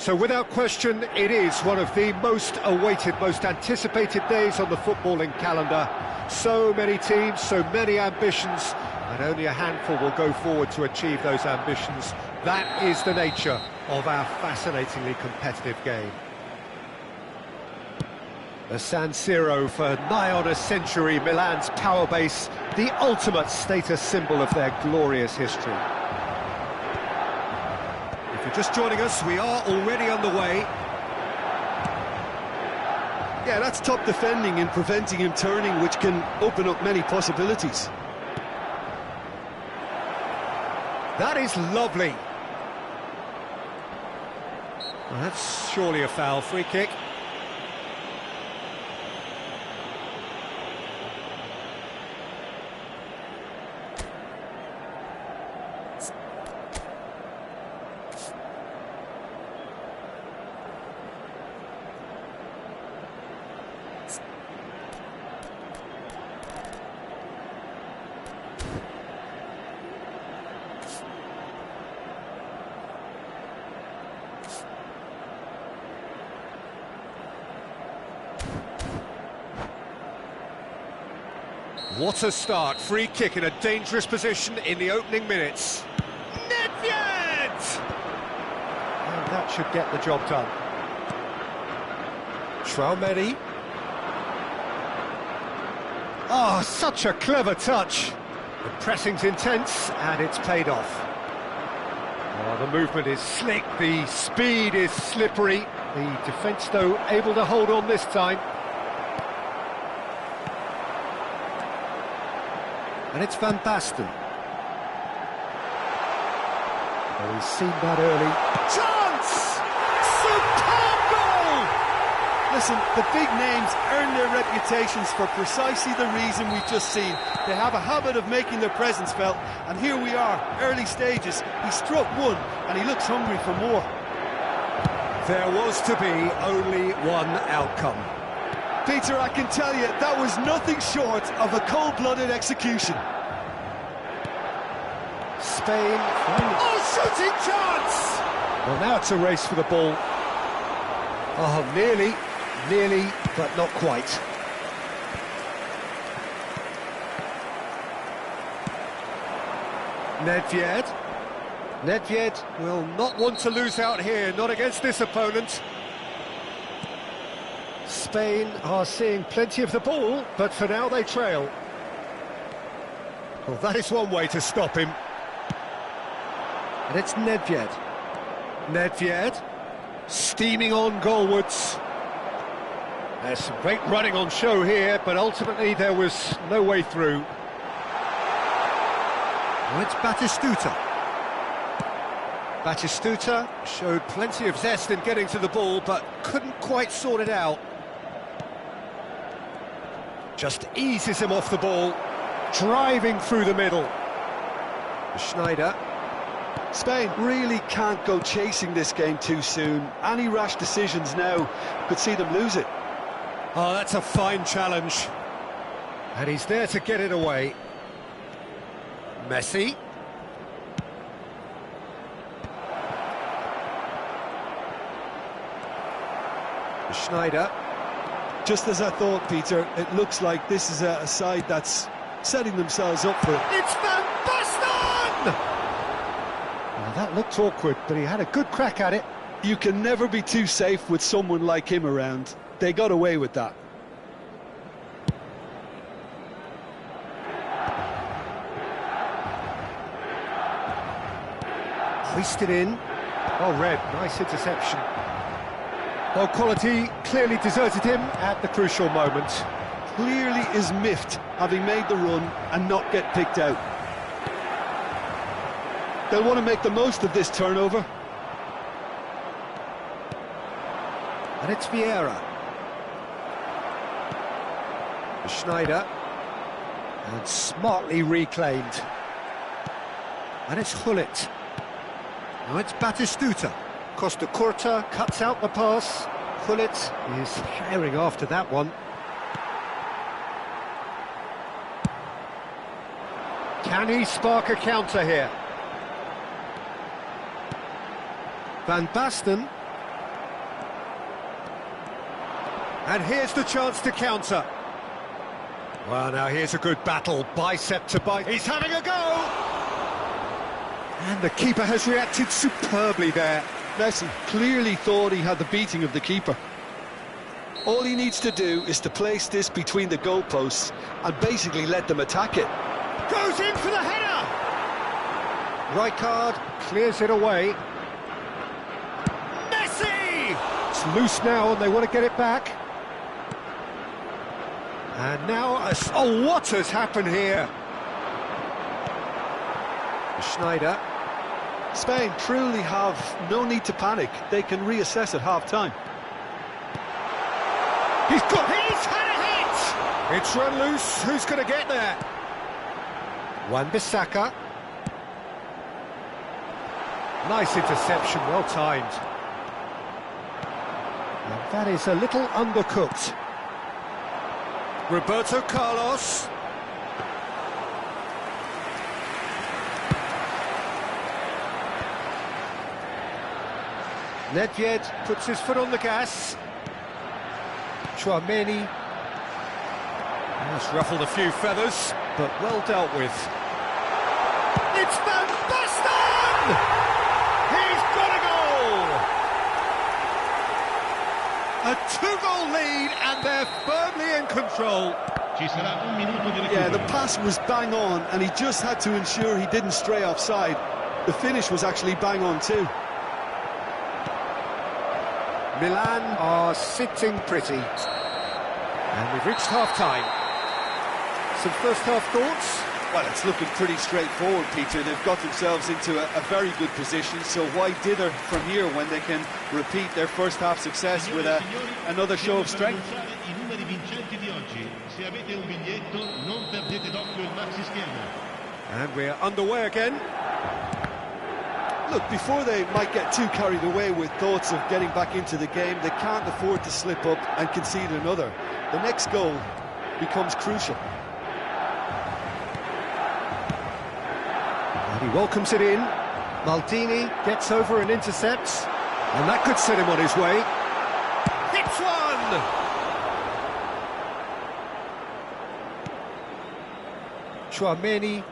So without question, it is one of the most awaited, most anticipated days on the footballing calendar. So many teams, so many ambitions, and only a handful will go forward to achieve those ambitions. That is the nature of our fascinatingly competitive game. The San Siro, for nigh on a century, Milan's power base, the ultimate status symbol of their glorious history. If you're just joining us, we are already underway. Yeah, that's top defending and preventing him turning, which can open up many possibilities. That is lovely. Well, that's surely a foul. Free kick. What a start. Free kick in a dangerous position in the opening minutes. Nedved! And that should get the job done. Traumedi. Oh, such a clever touch. The pressing's intense and it's paid off. Oh, the movement is slick, the speed is slippery. The defence, though, able to hold on this time. And it's Van Basten. Oh, he's seen that early. Chance! Superb goal! Listen, the big names earn their reputations for precisely the reason we've just seen. They have a habit of making their presence felt, and here we are, early stages. He struck one, and he looks hungry for more. There was to be only one outcome. Peter, I can tell you, that was nothing short of a cold-blooded execution. Spain. Oh, shooting chance! Well, now it's a race for the ball. Oh, nearly, but not quite. Nedved. Nedved will not want to lose out here, not against this opponent. Spain are seeing plenty of the ball, but for now they trail. Well, that is one way to stop him. And it's Nedved. Nedved, steaming on goalwards. There's some great running on show here, but ultimately there was no way through. Well, it's Batistuta. Batistuta showed plenty of zest in getting to the ball, but couldn't quite sort it out. Just eases him off the ball, driving through the middle. Schneider. Spain really can't go chasing this game too soon. Any rash decisions now could see them lose it. Oh, that's a fine challenge. And he's there to get it away. Messi. Schneider. Just as I thought, Peter, it looks like this is a side that's setting themselves up for it. It's Van Basten! Well, that looked awkward, but he had a good crack at it. You can never be too safe with someone like him around. They got away with that. Hoisted in. Oh, Red, nice interception. Well, quality clearly deserted him at the crucial moment. Clearly is miffed, having made the run and not get picked out. They'll want to make the most of this turnover. And it's Vieira. Schneider. And smartly reclaimed. And it's Hullet. Now it's Batistuta. Costa Curta cuts out the pass. Hullet is herring after that one. Can he spark a counter here? Van Basten. And here's the chance to counter. Well, now here's a good battle, bicep to bicep. He's having a go! And the keeper has reacted superbly there. Messi clearly thought he had the beating of the keeper. All he needs to do is to place this between the goalposts and basically let them attack it. Goes in for the header! Rijkaard clears it away. Messi! It's loose now and they want to get it back. And now, oh, what has happened here? Schneider. Spain truly have no need to panic. They can reassess at half-time. He's had a hit! It's run loose. Who's going to get there? Wan-Bissaka. Nice interception, well timed. And that is a little undercooked. Roberto Carlos. Nedved puts his foot on the gas. Chouameni has ruffled a few feathers, but well dealt with. It's Van Basten! He's got a goal! A two-goal lead, and they're firmly in control. Yeah, the pass was bang on, and he just had to ensure he didn't stray offside. The finish was actually bang on too. Milan are sitting pretty. And we've reached half-time. Some first-half thoughts? Well, it's looking pretty straightforward, Peter. They've got themselves into a very good position, so why dither from here when they can repeat their first-half success with another show of strength? And we're underway again. Look, before they might get too carried away with thoughts of getting back into the game, they can't afford to slip up and concede another. The next goal becomes crucial. And he welcomes it in. Maldini gets over and intercepts. And that could set him on his way. Hits one! Chouameni.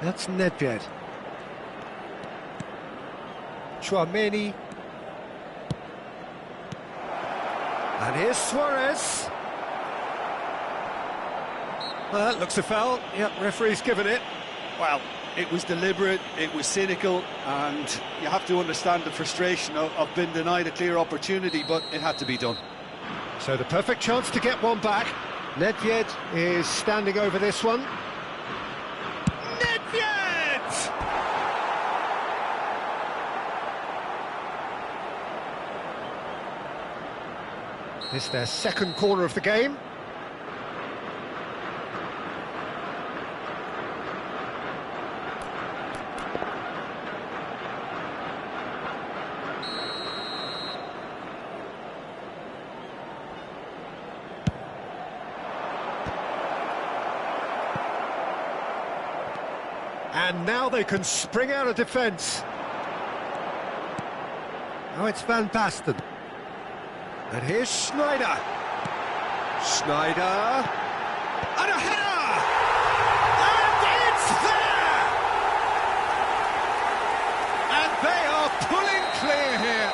That's Nedved. Chouameni. And here's Suarez. Well, that looks a foul. Yep, referee's given it. Well, it was deliberate, it was cynical, and you have to understand the frustration of being denied a clear opportunity, but it had to be done. So the perfect chance to get one back. Nedved is standing over this one. This is their second corner of the game. And now they can spring out of defence. Now it's Van Basten. And here's Schneider. Schneider. And a header! And it's there! And they are pulling clear here.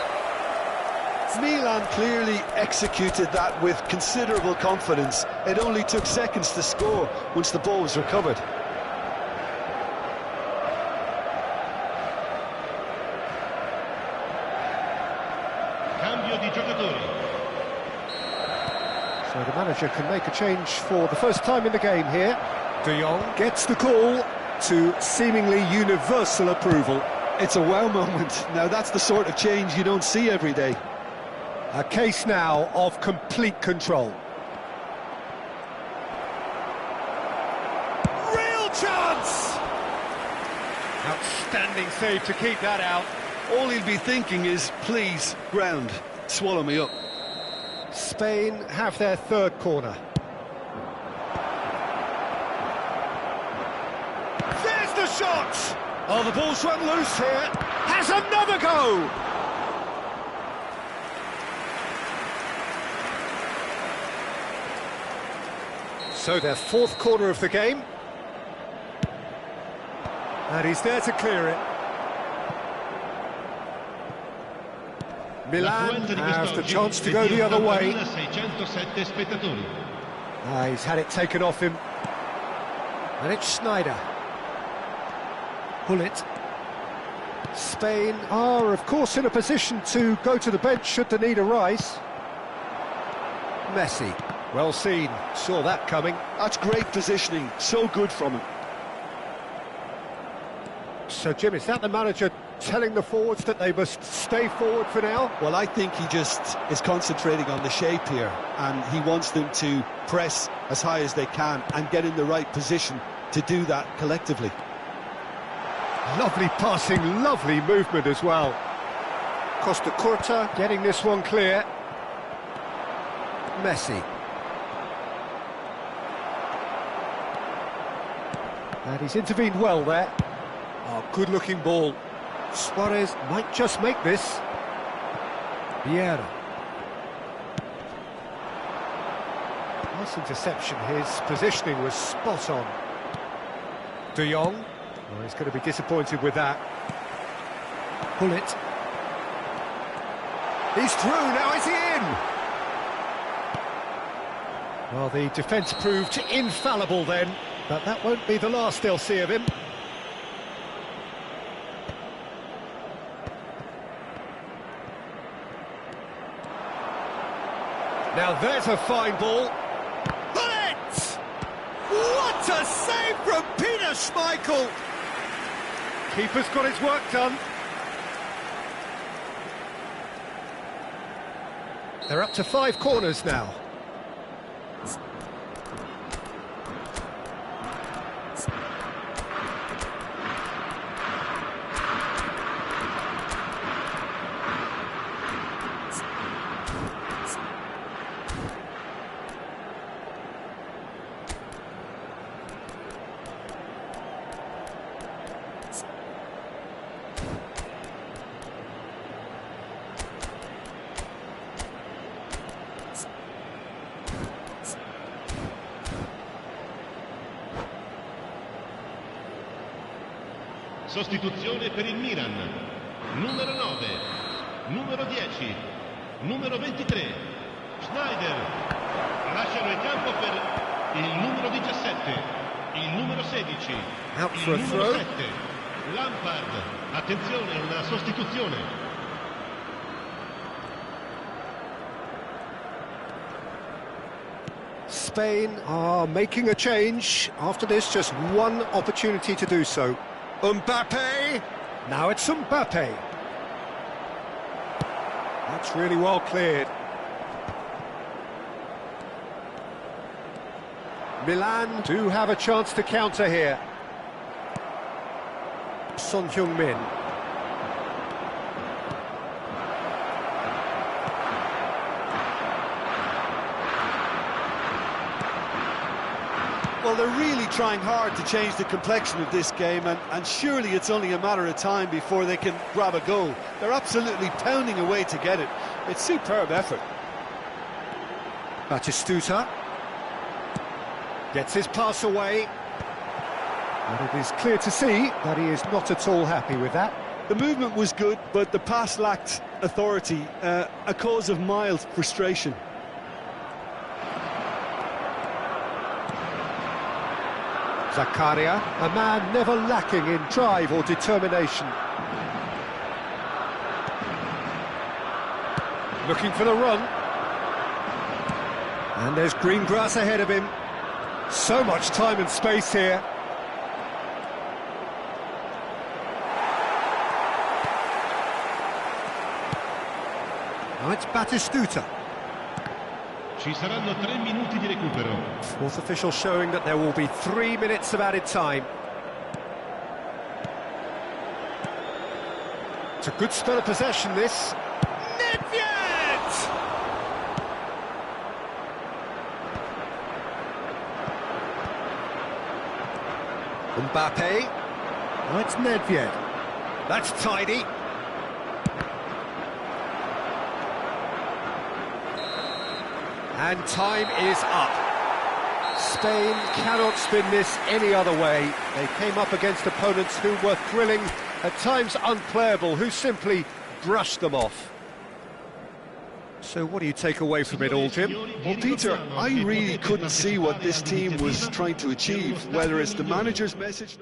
Milan clearly executed that with considerable confidence. It only took seconds to score once the ball was recovered. So the manager can make a change for the first time in the game here. De Jong gets the call to seemingly universal approval. It's a wow moment. Now that's the sort of change you don't see every day. A case now of complete control. Real chance! Outstanding save to keep that out. All he'll be thinking is, please, ground, swallow me up. Spain have their third corner. There's the shot! Oh, the ball's run loose here. has another go! So their fourth corner of the game. And he's there to clear it. Milan has the chance to go the other way. He's had it taken off him. And it's Sneijder. Gullit. Spain are, of course, in a position to go to the bench should the need arise. Messi. Well seen. Saw that coming. That's great positioning. So good from him. So, Jim, is that the manager telling the forwards that they must stay forward for now? Well, I think he just is concentrating on the shape here, and he wants them to press as high as they can and get in the right position to do that collectively. Lovely passing, lovely movement as well. Costa Curta getting this one clear. Messi. And he's intervened well there. Oh, good-looking ball. Suarez might just make this. Vieira. Nice interception. His positioning was spot on. De Jong. Oh, he's going to be disappointed with that. Gullit. He's through, now is he in? Well, the defence proved infallible then, but that won't be the last they'll see of him. Now there's a fine ball. Bullet! What a save from Peter Schmeichel! Keeper's got his work done. They're up to 5 corners now. Sostituzione per il Milan. Numero 9, numero 10, numero 23. Sneijder. Lasciano il campo per il numero 17, il numero 16, Out il for a numero throw. 7. Lampard. Attenzione, una sostituzione. Spain are making a change. After this, just one opportunity to do so. Mbappe! Now it's Mbappe. That's really well cleared. Milan do have a chance to counter here. Son Heung-min. Well, they're really trying hard to change the complexion of this game, and surely it's only a matter of time before they can grab a goal. They're absolutely pounding away to get it. It's superb effort. Batistuta gets his pass away. And it is clear to see that he is not at all happy with that. The movement was good, but the pass lacked authority, a cause of mild frustration. Zakaria, a man never lacking in drive or determination. Looking for the run. And there's green grass ahead of him. So much time and space here. Now it's Batistuta. Ci saranno 3 minuti di recupero. Fourth official showing that there will be 3 minutes of added time. It's a good spell of possession, this. Nedved! Mbappe. Oh, it's Nedved. That's tidy. And time is up. Spain cannot spin this any other way. They came up against opponents who were thrilling, at times unplayable, who simply brushed them off. So what do you take away from it all, Jim? Well, Peter, I really couldn't see what this team was trying to achieve, whether it's the manager's message...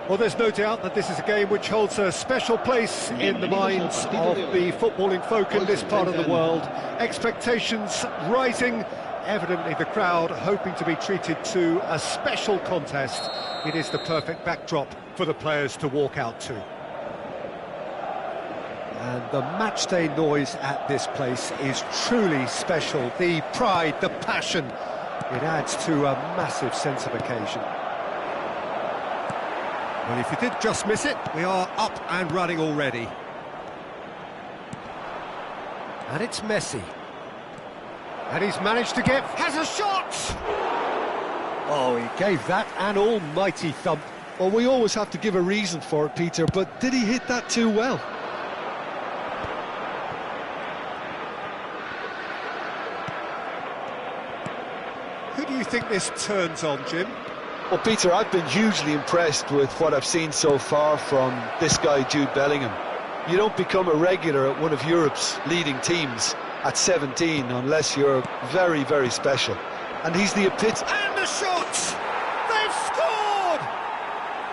Well, there's no doubt that this is a game which holds a special place in the minds of the footballing folk in this part of the world. Expectations rising, evidently the crowd hoping to be treated to a special contest. It is the perfect backdrop for the players to walk out to. And the matchday noise at this place is truly special. The pride, the passion, it adds to a massive sense of occasion. Well, if you did just miss it, we are up and running already. And it's Messi. And he's managed to has a shot! Oh, he gave that an almighty thump. Well, we always have to give a reason for it, Peter, but did he hit that too well? Who do you think this turns on, Jim? Well, Peter, I've been hugely impressed with what I've seen so far from this guy, Jude Bellingham. You don't become a regular at one of Europe's leading teams at 17 unless you're very, very special. And he's the epitome. And the shot! They've scored!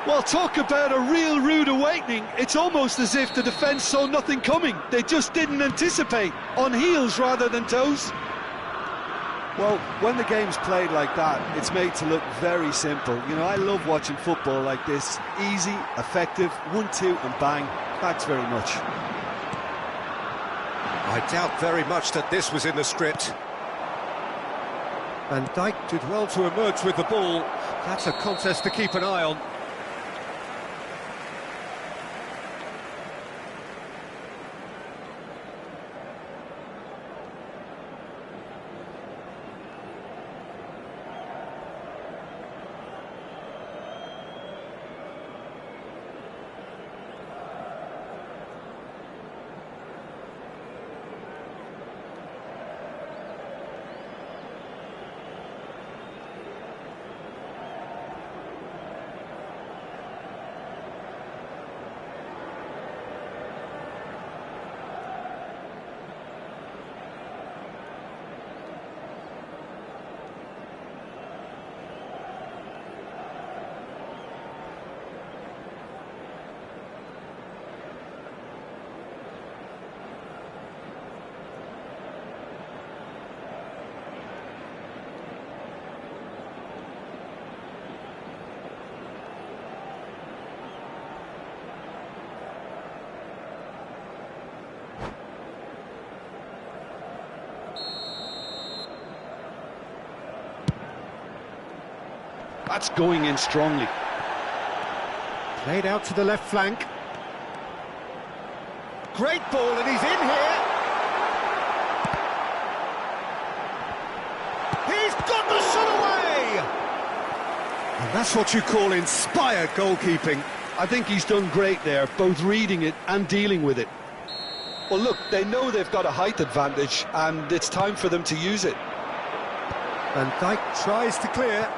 Well, talk about a real rude awakening. It's almost as if the defence saw nothing coming. They just didn't anticipate, on heels rather than toes. Well, when the game's played like that, it's made to look very simple. You know, I love watching football like this. Easy, effective, 1-2 and bang. Thanks very much. I doubt very much that this was in the script. Van Dijk did well to emerge with the ball. That's a contest to keep an eye on. That's going in strongly. Played out to the left flank. Great ball, and he's in here. He's got the shot away! And that's what you call inspired goalkeeping. I think he's done great there, both reading it and dealing with it. Well, look, they know they've got a height advantage, and it's time for them to use it. Van Dijk tries to clear.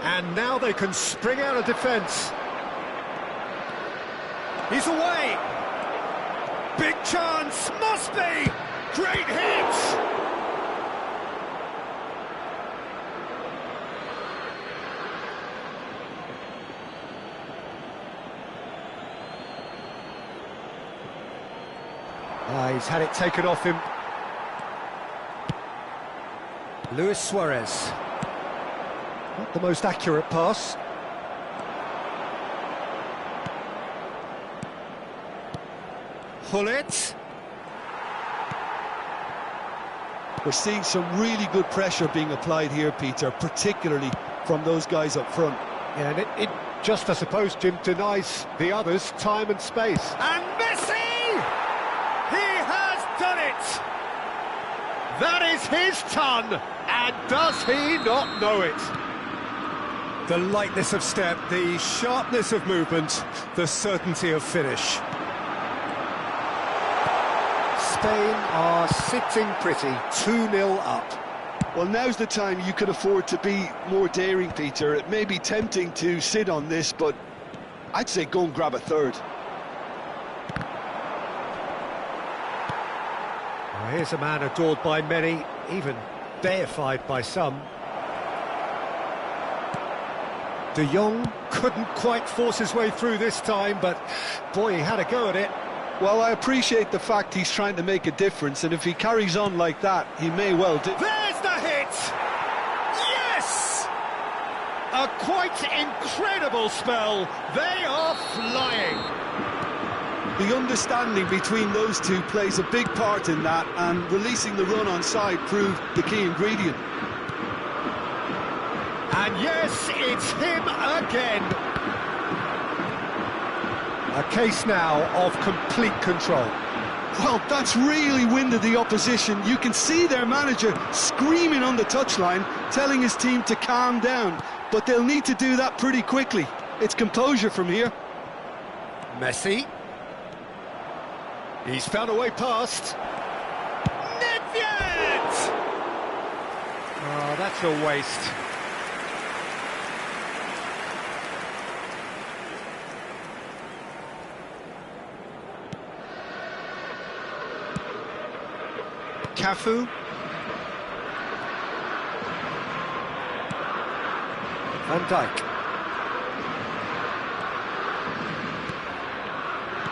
And now they can spring out of defence. He's away. Big chance, must be. Great hit. He's had it taken off him. Luis Suarez. Not the most accurate pass. Hullet. We're seeing some really good pressure being applied here, Peter, particularly from those guys up front. Yeah, and it just, I suppose, Jim, denies the others time and space. And Messi! He has done it! That is his ton, and does he not know it? The lightness of step, the sharpness of movement, the certainty of finish. Spain are sitting pretty, 2-0 up. Well, now's the time you can afford to be more daring, Peter. It may be tempting to sit on this, but I'd say go and grab a third. Well, here's a man adored by many, even deified by some. De Jong couldn't quite force his way through this time, but boy, he had a go at it. Well, I appreciate the fact he's trying to make a difference, and if he carries on like that, he may well do. There's the hit! Yes! A quite incredible spell. They are flying. The understanding between those two plays a big part in that, and releasing the run on side proved the key ingredient. And yes, it's him again. A case now of complete control. Well, that's really winded the opposition. You can see their manager screaming on the touchline, telling his team to calm down. But they'll need to do that pretty quickly. It's composure from here. Messi. He's found a way past. Nedved! Oh, that's a waste. Cafu. Van Dijk.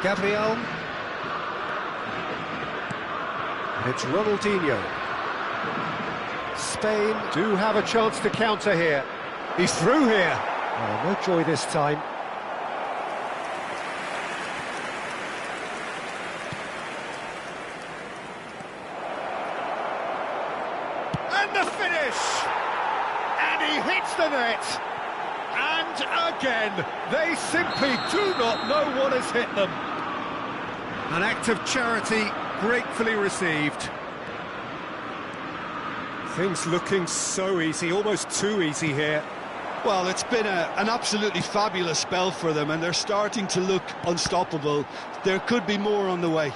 Gabriel. It's Ronaldinho. Spain do have a chance to counter here. He's through here. Oh, no joy this time. And the finish! And he hits the net! And again, they simply do not know what has hit them. An act of charity gratefully received. Things looking so easy, almost too easy here. Well, it's been an absolutely fabulous spell for them, and they're starting to look unstoppable. There could be more on the way.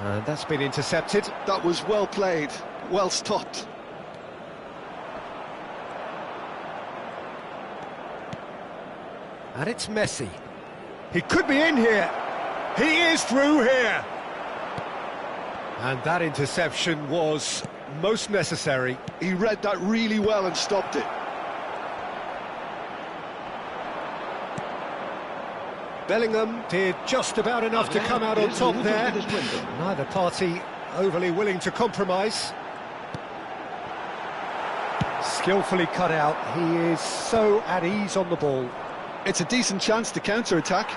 And that's been intercepted. That was well played, well stopped. And it's Messi. He could be in here. He is through here. And that interception was most necessary. He read that really well and stopped it. Bellingham did just about enough to come out on top there. Neither party overly willing to compromise. Skillfully cut out. He is so at ease on the ball. It's a decent chance to counter-attack.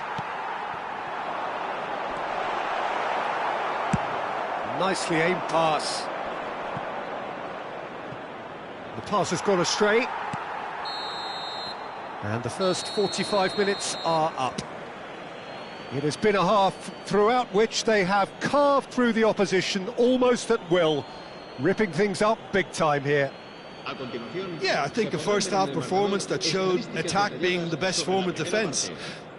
Nicely aimed pass. The pass has gone astray. And the first 45 minutes are up. It has been a half throughout which they have carved through the opposition almost at will, ripping things up big time here. Yeah, I think a first-half performance that showed attack being the best form of defence.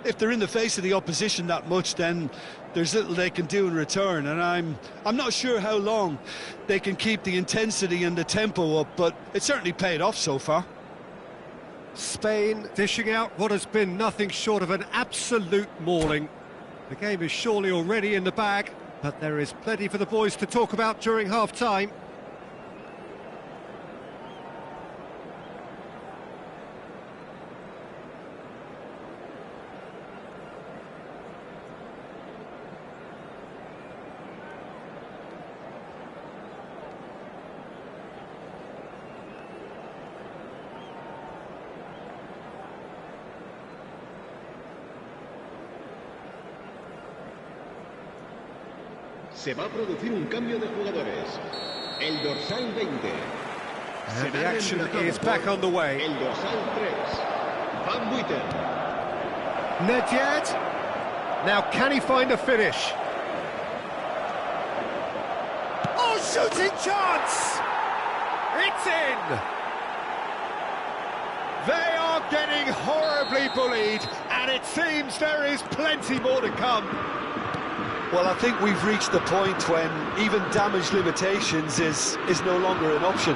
If they're in the face of the opposition that much, then there's little they can do in return, and I'm not sure how long they can keep the intensity and the tempo up, but it certainly paid off so far. Spain dishing out what has been nothing short of an absolute mauling. The game is surely already in the bag, but there is plenty for the boys to talk about during half-time. Se va a producir un cambio de jugadores. El dorsal 20. And the action is back on the way. El dorsal 3. Van Buiten. Nedved. Now can he find a finish? Oh, shooting chance! It's in! They are getting horribly bullied, and it seems there is plenty more to come. Well, I think we've reached the point when even damage limitations is no longer an option.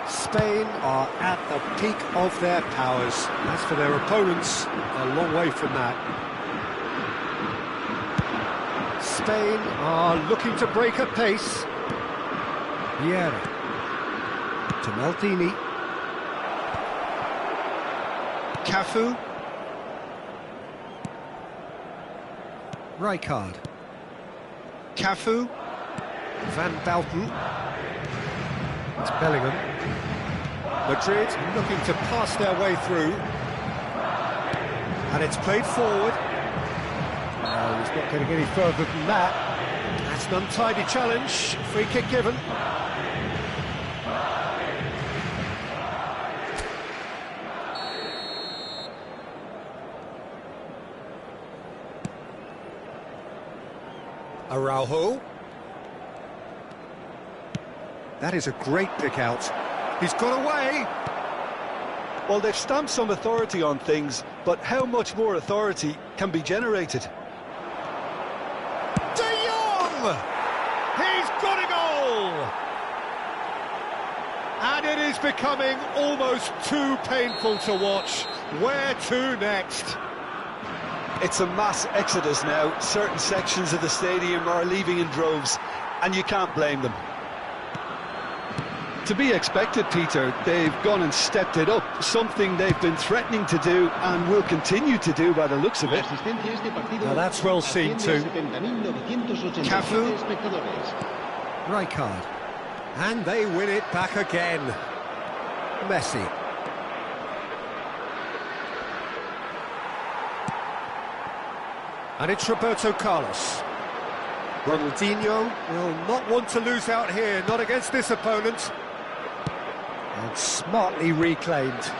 Spain are at the peak of their powers. As for their opponents, a long way from that. Spain are looking to break at pace. Vieira. To Maldini. Cafu. Rijkaard. Cafu. Van Bauten. It's Bellingham. Madrid looking to pass their way through. And it's played forward. No, he's not getting any further than that. That's an untidy challenge. Free kick given. Araujo. That is a great pick out. He's got away. Well, they've stamped some authority on things, but how much more authority can be generated? De Jong! He's got a goal! And it is becoming almost too painful to watch. Where to next? It's a mass exodus now. Certain sections of the stadium are leaving in droves, and you can't blame them. To be expected, Peter. They've gone and stepped it up, something they've been threatening to do and will continue to do by the looks of it. Now that's well seen too. Cafu. Rijkaard. And they win it back again. Messi. And it's Roberto Carlos. Ronaldinho will not want to lose out here, not against this opponent. And smartly reclaimed.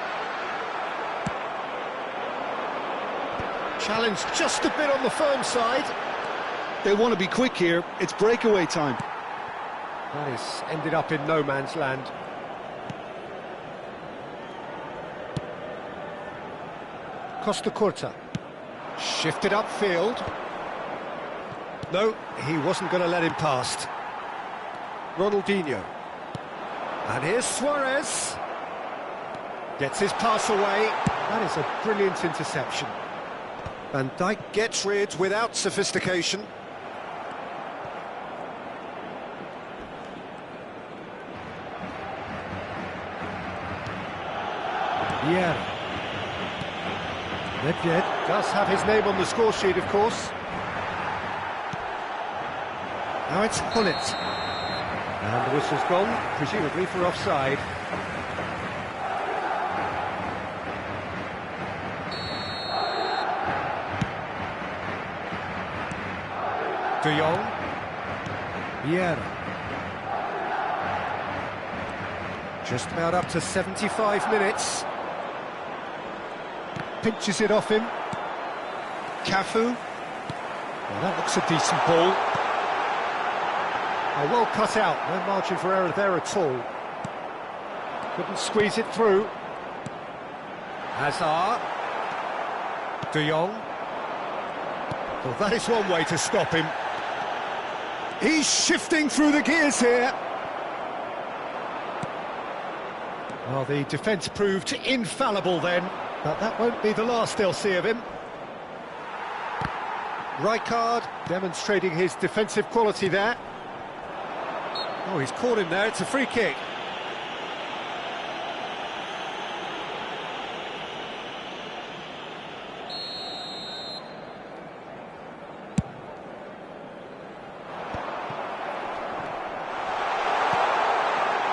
Challenge just a bit on the firm side. They want to be quick here. It's breakaway time. That is ended up in no man's land. Costa Curta. Shifted upfield. No, he wasn't going to let him past. Ronaldinho. And here's Suarez. Gets his pass away. That is a brilliant interception. Van Dijk gets rid without sophistication. Yeah. Nedved does have his name on the score sheet, of course. Now it's Gullit. And the whistle's gone, presumably for offside. De Jong. Vieira. Just about up to 75 minutes. Pinches it off him. Cafu. Well, that looks a decent ball. Oh, well cut out, no margin for error there at all. Couldn't squeeze it through. Hazard. De Jong. Well, that is one way to stop him. He's shifting through the gears here. Well, the defence proved infallible then, but that won't be the last they'll see of him. Rijkaard demonstrating his defensive quality there. Oh, he's caught him there, it's a free kick.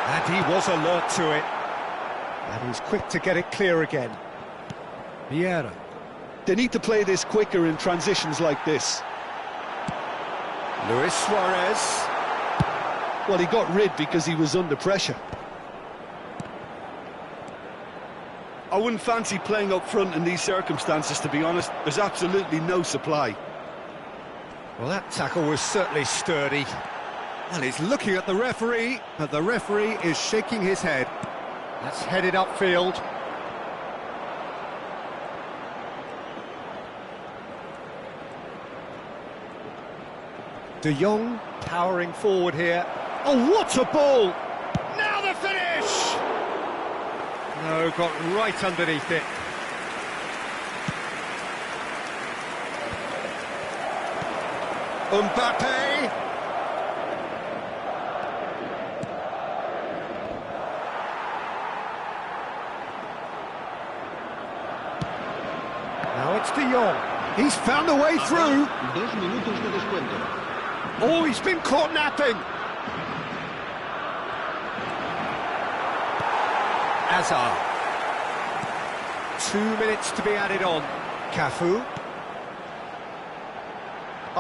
And he was alert to it. And he's quick to get it clear again. Vieira. They need to play this quicker in transitions like this. Luis Suarez. Well, he got rid because he was under pressure. I wouldn't fancy playing up front in these circumstances, to be honest. There's absolutely no supply. Well, that tackle was certainly sturdy. And he's looking at the referee, but the referee is shaking his head. That's headed upfield. De Jong powering forward here. Oh, what a ball! Now the finish! No, got right underneath it. Mbappe! Now it's De Jong. He's found a way through. 2 minutos de descuento. Oh, he's been caught napping. Hazard. 2 minutes to be added on. Cafu.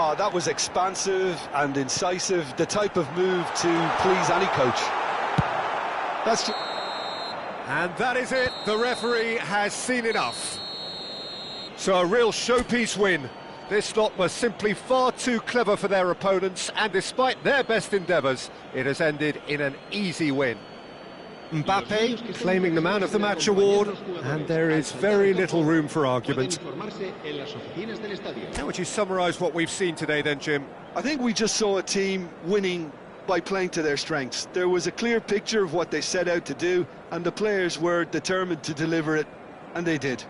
Oh, that was expansive and incisive, the type of move to please any coach. And that is it. The referee has seen enough. So a real showpiece win. This lot were simply far too clever for their opponents, and despite their best endeavours, it has ended in an easy win. Mbappe claiming the Man of the Match award, and there is very little room for argument. How would you summarise what we've seen today then, Jim? I think we just saw a team winning by playing to their strengths. There was a clear picture of what they set out to do, and the players were determined to deliver it, and they did.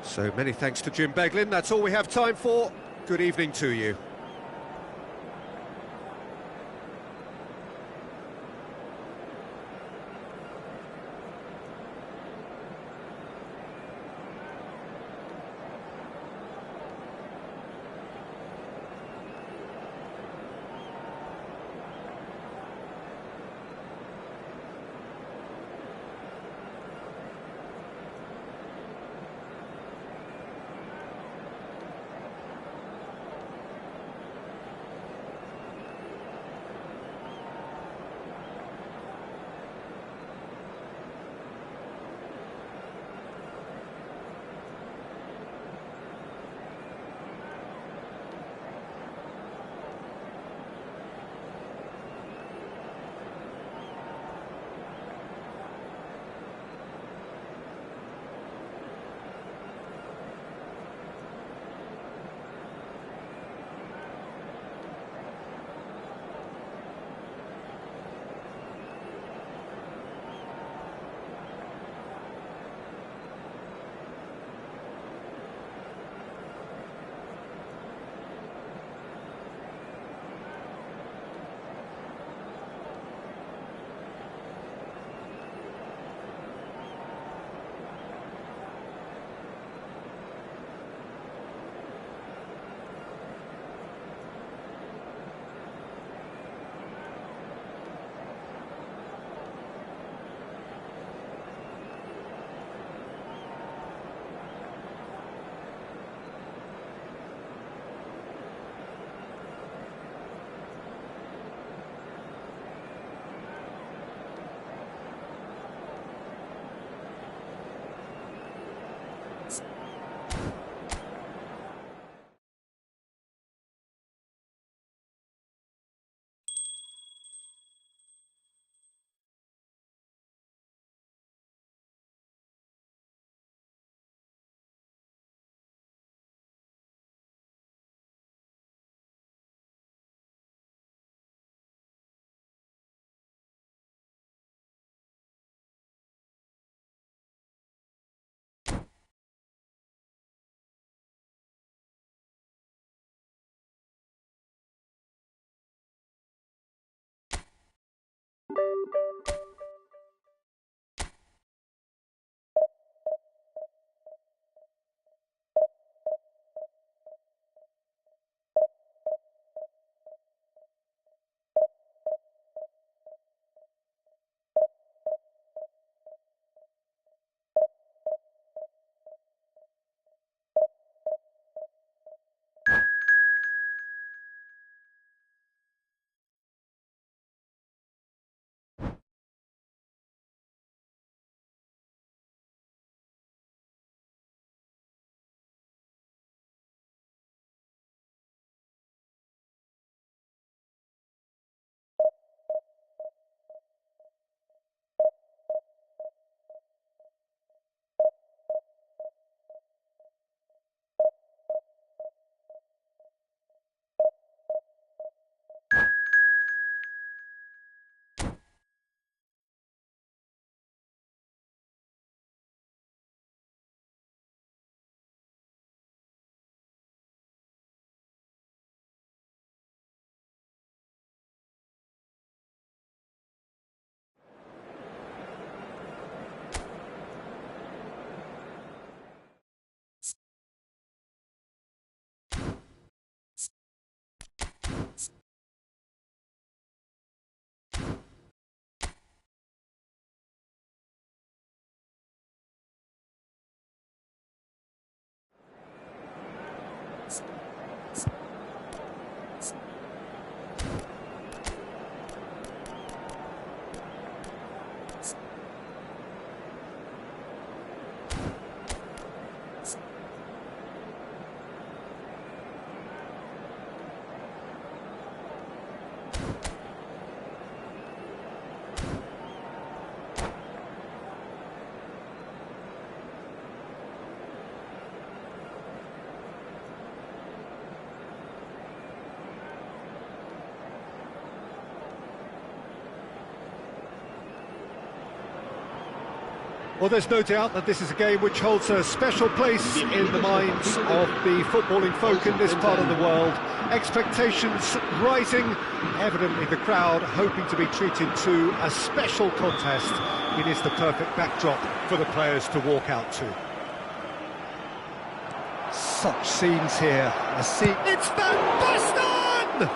So many thanks to Jim Beglin. That's all we have time for. Good evening to you. Well, there's no doubt that this is a game which holds a special place in the minds of the footballing folk in this part of the world. Expectations rising, evidently the crowd hoping to be treated to a special contest. It is the perfect backdrop for the players to walk out to. Such scenes here. It's Van Basten!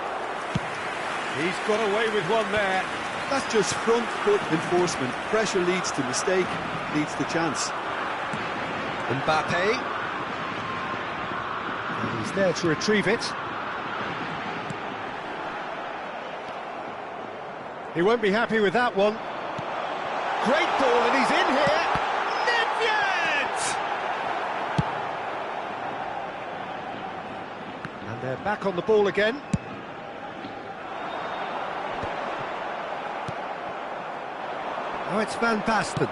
He's got away with one there. That's just front foot enforcement. Pressure leads to mistake, leads to chance. Mbappe. And he's there to retrieve it. He won't be happy with that one. Great ball, and he's in here. Nedved! And they're back on the ball again. Now it's Van Basten.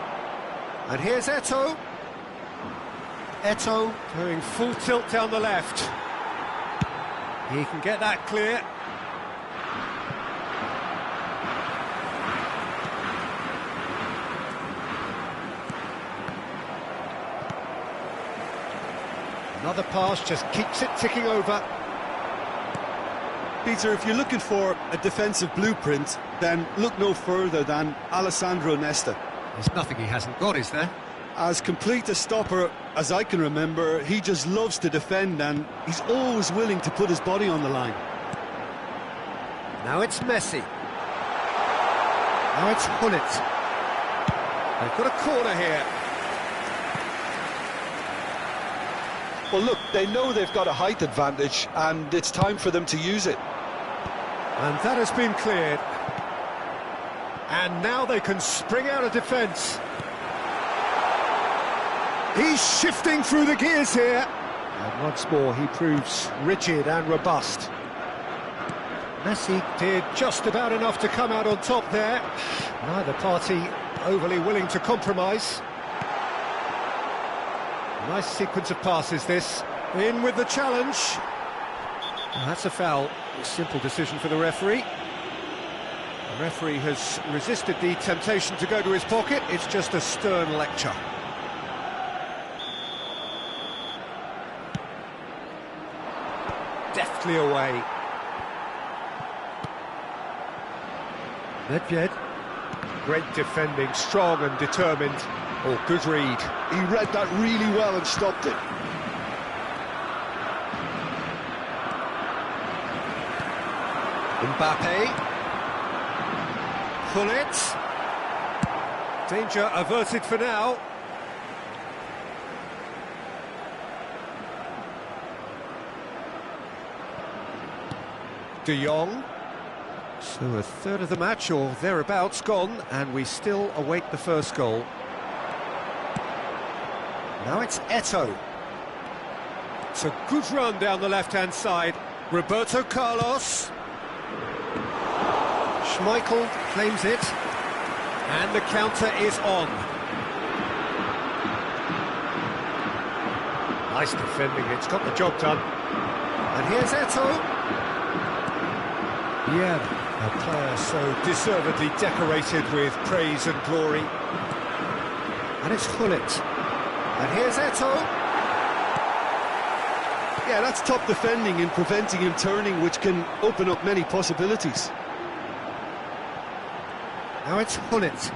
And here's Eto'o. Eto'o going full tilt down the left. He can get that clear. Another pass just keeps it ticking over. Peter, if you're looking for a defensive blueprint, then look no further than Alessandro Nesta. There's nothing he hasn't got, is there? As complete a stopper as I can remember, he just loves to defend and he's always willing to put his body on the line. Now it's Messi. Now it's Hullet. They've got a corner here. Well, look, they know they've got a height advantage and it's time for them to use it. And that has been cleared. And now they can spring out of defence. He's shifting through the gears here. And once more he proves rigid and robust. Messi did just about enough to come out on top there. Neither party overly willing to compromise. Nice sequence of passes this. In with the challenge. Well, that's a foul. A simple decision for the referee. The referee has resisted the temptation to go to his pocket. It's just a stern lecture. Deftly away. Nedved. Great defending, strong and determined. Oh, good read. He read that really well and stopped it. Mbappe. Hullet. Danger averted for now. De Jong. So a third of the match or thereabouts gone, and we still await the first goal. Now it's Eto'o. It's a good run down the left-hand side. Roberto Carlos. Schmeichel claims it. And the counter is on. Nice defending, it's got the job done. And here's Eto'o. Yeah, a player so deservedly decorated with praise and glory. And it's Hullet. And here's Eto'o. Yeah, that's top defending and preventing him turning, which can open up many possibilities. Now it's Hullet.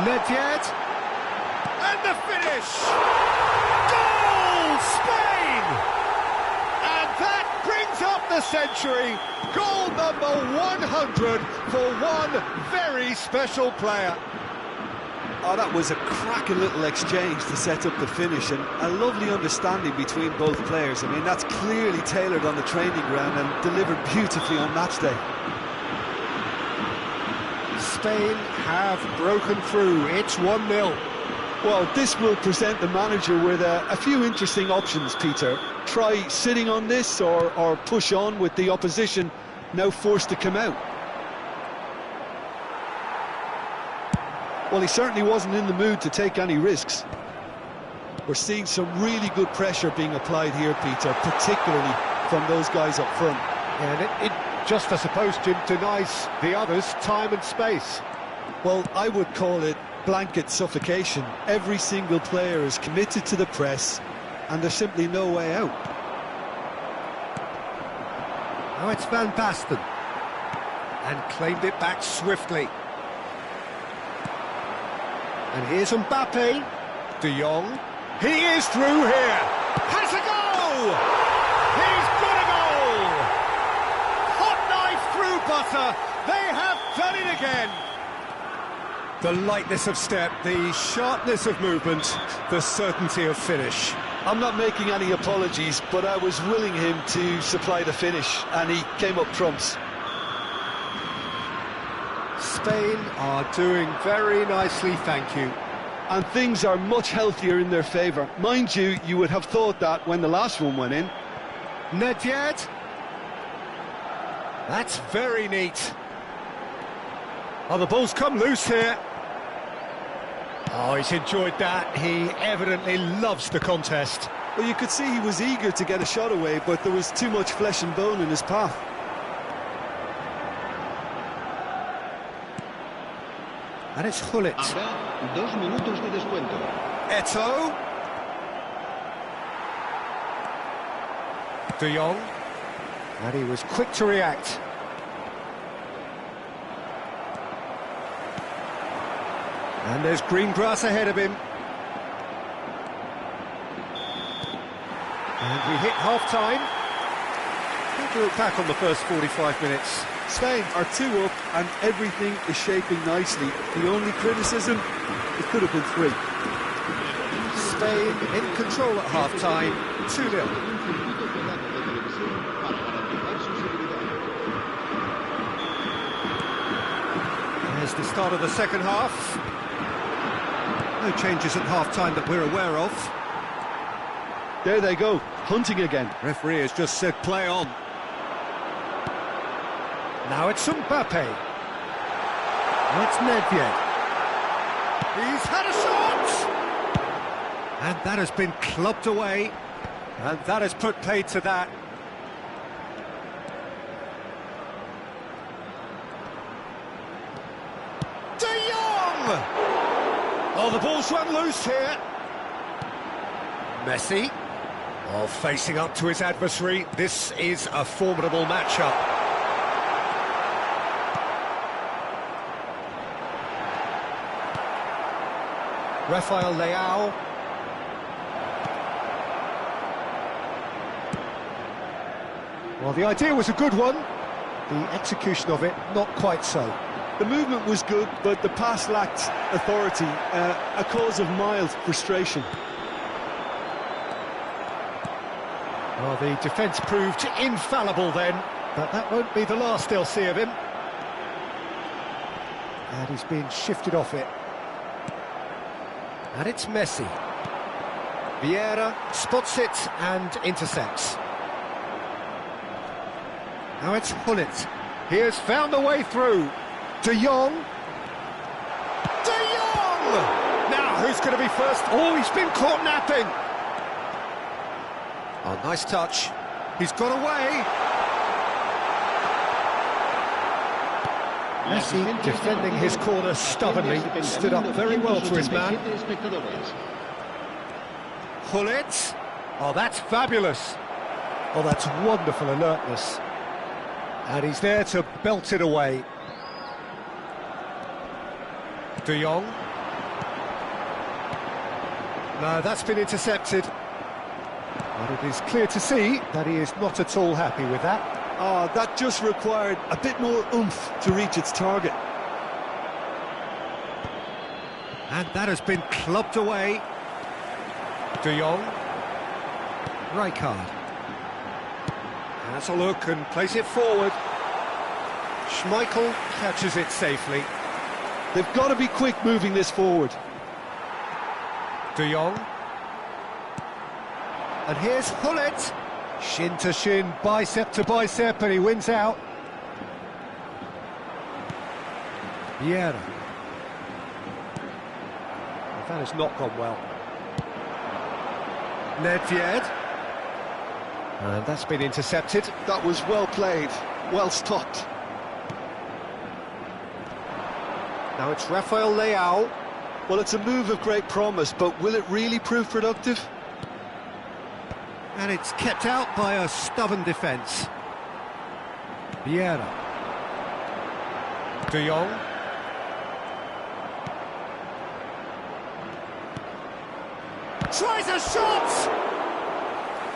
Nedved. And the finish! Goal! Spain! And that brings up the century. Goal number 100 for one very special player. Oh, that was a cracking little exchange to set up the finish, and a lovely understanding between both players. I mean, that's clearly tailored on the training ground and delivered beautifully on match day. Spain have broken through. It's 1-0. Well, this will present the manager with a few interesting options, Peter. Try sitting on this or push on with the opposition now forced to come out. Well, he certainly wasn't in the mood to take any risks. We're seeing some really good pressure being applied here, Peter, particularly from those guys up front. And it just, I suppose, Jim, denies the others time and space. Well, I would call it blanket suffocation. Every single player is committed to the press, and there's simply no way out. Now it's Van Basten. And claimed it back swiftly. And here's Mbappe. De Jong. He is through here. Has a goal! He's got a goal! Hot knife through butter. They have done it again. The lightness of step, the sharpness of movement, the certainty of finish. I'm not making any apologies, but I was willing him to supply the finish, and he came up trumps. Spain are doing very nicely, thank you. And things are much healthier in their favour. Mind you, you would have thought that when the last one went in. Nedved. That's very neat. Oh, the ball's come loose here. Oh, he's enjoyed that. He evidently loves the contest. Well, you could see he was eager to get a shot away, but there was too much flesh and bone in his path. And it's Hullet. Habrá 2 minutos de descuento. Eto'o. De Jong. And he was quick to react. And there's green grass ahead of him. And we hit half-time. How do you look back on the first 45 minutes? Spain are 2 up and everything is shaping nicely. The only criticism, it could have been 3. Spain in control at half-time, 2-0. There's the start of the second half. No changes at half-time that we're aware of. There they go, hunting again. Referee has just said play on. Now it's Mbappe. And it's Nedved. He's had a shot! And that has been clubbed away. And that has put paid to that. De Jong! Oh, the ball's run loose here. Messi. Oh, facing up to his adversary. This is a formidable matchup. Rafael Leao. Well, the idea was a good one. The execution of it, not quite so. The movement was good, but the pass lacked authority, a cause of mild frustration. Well, the defence proved infallible then, but that won't be the last they'll see of him. And he's being shifted off it. And it's Messi. Vieira spots it and intercepts. Now it's Hullet. He has found a way through. De Jong. De Jong! Now, who's going to be first? Oh, he's been caught napping. Oh, nice touch. He's got away. Messi defending his corner stubbornly, stood up very well for his man. Hullet. Oh, that's fabulous. Oh, that's wonderful alertness. And he's there to belt it away. De Jong. No, that's been intercepted. But it is clear to see that he is not at all happy with that. Oh, that just required a bit more oomph to reach its target. And that has been clubbed away. De Jong. Rijkaard. Has a look and plays it forward. Schmeichel catches it safely. They've got to be quick moving this forward. De Jong. And here's Hullet. Shin to shin, bicep to bicep, and he wins out. Vieira. That has not gone well. Nedved. And that's been intercepted. That was well played, well stopped. Now it's Rafael Leao. Well, it's a move of great promise, but will it really prove productive? And it's kept out by a stubborn defence. Vieira. De Jong. Tries a shot!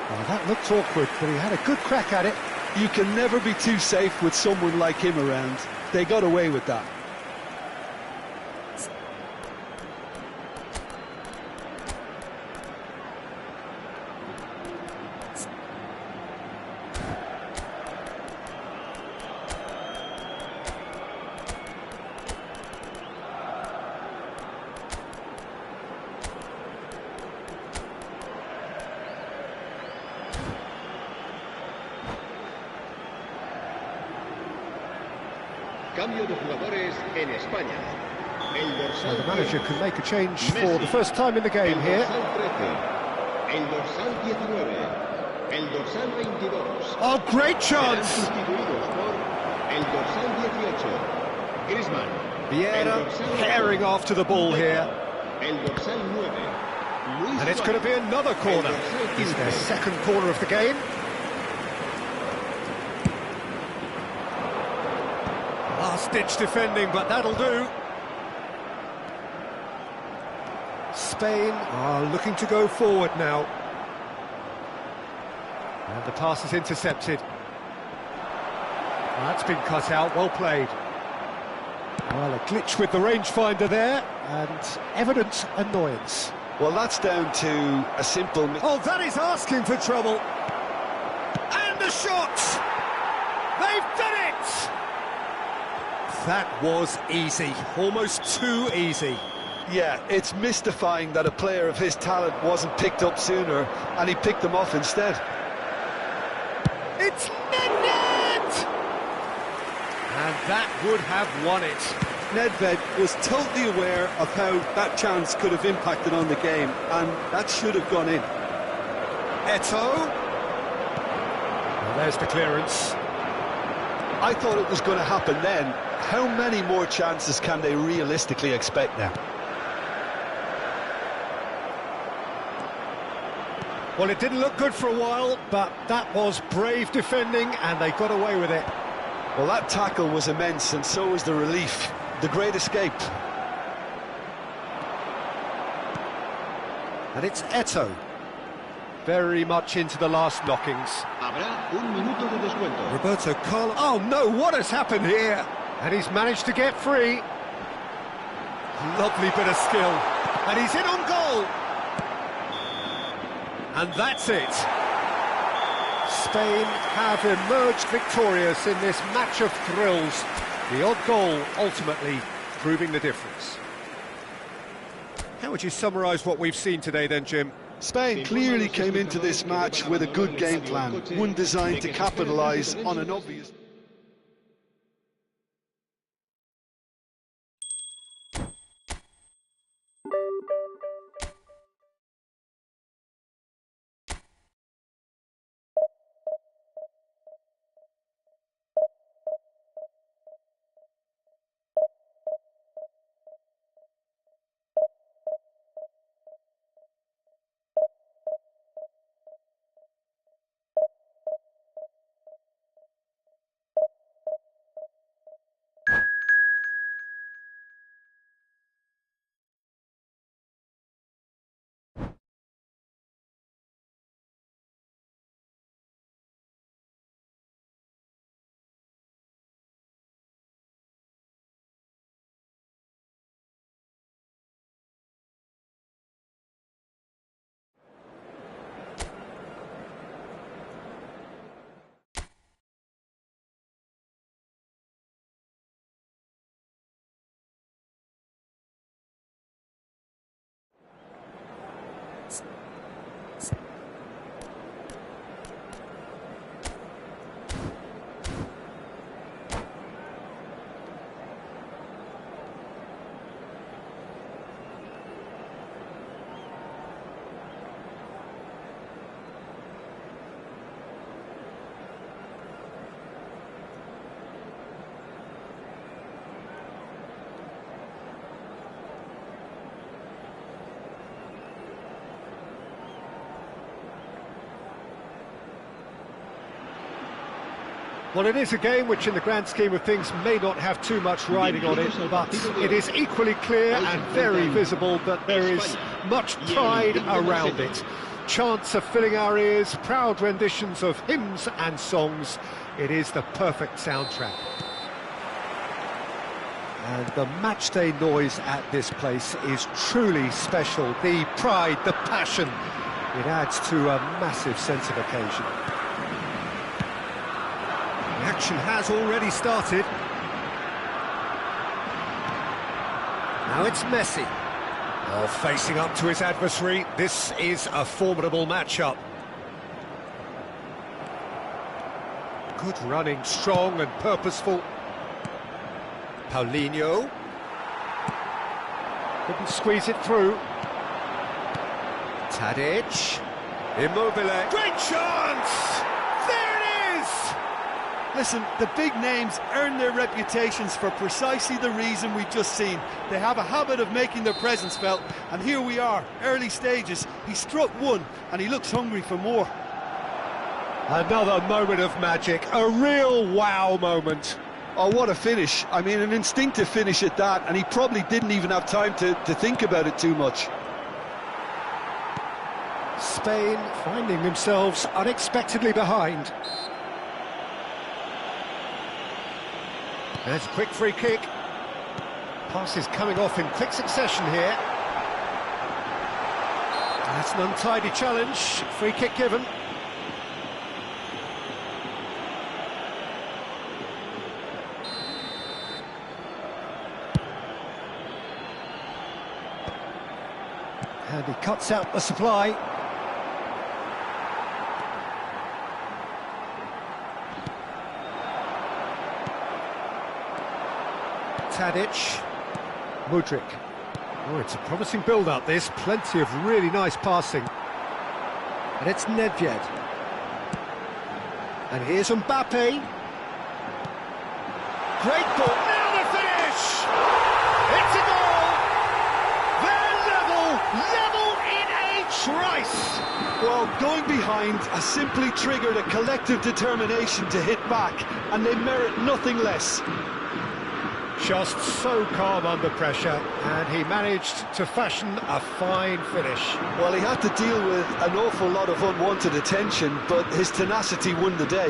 Well, that looked awkward, but he had a good crack at it. You can never be too safe with someone like him around. They got away with that. Cambio de jugadores en España. El dorsal The manager 10, can make a change Messi. for the first time in the game El here. dorsal 13, el dorsal 19, el dorsal 22. Oh, great Serán chance! sustituidos por el dorsal 18, Griezmann. Vieira tearing after the ball here. El dorsal 9, Luis And it's going to be Suárez. another corner. El dorsal It's their 15. second corner of the game. Last-ditch defending, but that'll do. Spain are looking to go forward now. And the pass is intercepted. That's been cut out, well played. Well, a glitch with the rangefinder there, and evident annoyance. Well, that's down to a simple... Oh, that is asking for trouble. And a shot! They've done it! That was easy, almost too easy. Yeah, it's mystifying that a player of his talent wasn't picked up sooner, and he picked them off instead. It's Nedved! And that would have won it. Nedved was totally aware of how that chance could have impacted on the game, and that should have gone in. Eto'o. Well, there's the clearance. I thought it was going to happen then. How many more chances can they realistically expect now? Well, it didn't look good for a while, but that was brave defending, and they got away with it. Well, that tackle was immense, and so was the relief. The great escape. And it's Eto'o. Very much into the last knockings. Habrá un minuto de descuento. Roberto Carlos. Oh no, what has happened here? And he's managed to get free. Lovely bit of skill. And he's in on goal. And that's it. Spain have emerged victorious in this match of thrills. The odd goal ultimately proving the difference. How would you summarise what we've seen today then, Jim? Spain clearly came into this match with a good game plan, one designed to capitalise on an obvious... Well, it is a game which, in the grand scheme of things, may not have too much riding on it, but it is equally clear and very visible that there is much pride around it. Chants are filling our ears, proud renditions of hymns and songs. It is the perfect soundtrack. And the matchday noise at this place is truly special. The pride, the passion, it adds to a massive sense of occasion. The action has already started. Now it's Messi. Oh, facing up to his adversary. This is a formidable matchup. Good running, strong and purposeful. Paulinho. Couldn't squeeze it through. Tadic. Immobile. Great chance! There it is! Listen, the big names earn their reputations for precisely the reason we've just seen. They have a habit of making their presence felt, and here we are, early stages. He struck one, and he looks hungry for more. Another moment of magic, a real wow moment. Oh, what a finish. I mean, an instinctive finish at that, and he probably didn't even have time to think about it too much. Spain finding themselves unexpectedly behind. There's a quick free kick. Passes coming off in quick succession here. That's an untidy challenge. Free kick given. And he cuts out the supply. Tadic, Mudryk. Oh, it's a promising build-up, this. Plenty of really nice passing. And it's Nedved. And here's Mbappe. Great ball. Now the finish! It's a goal! They're level in a trice! Well, going behind has simply triggered a collective determination to hit back, and they merit nothing less. Just so calm under pressure, and he managed to fashion a fine finish. Well, he had to deal with an awful lot of unwanted attention, but his tenacity won the day.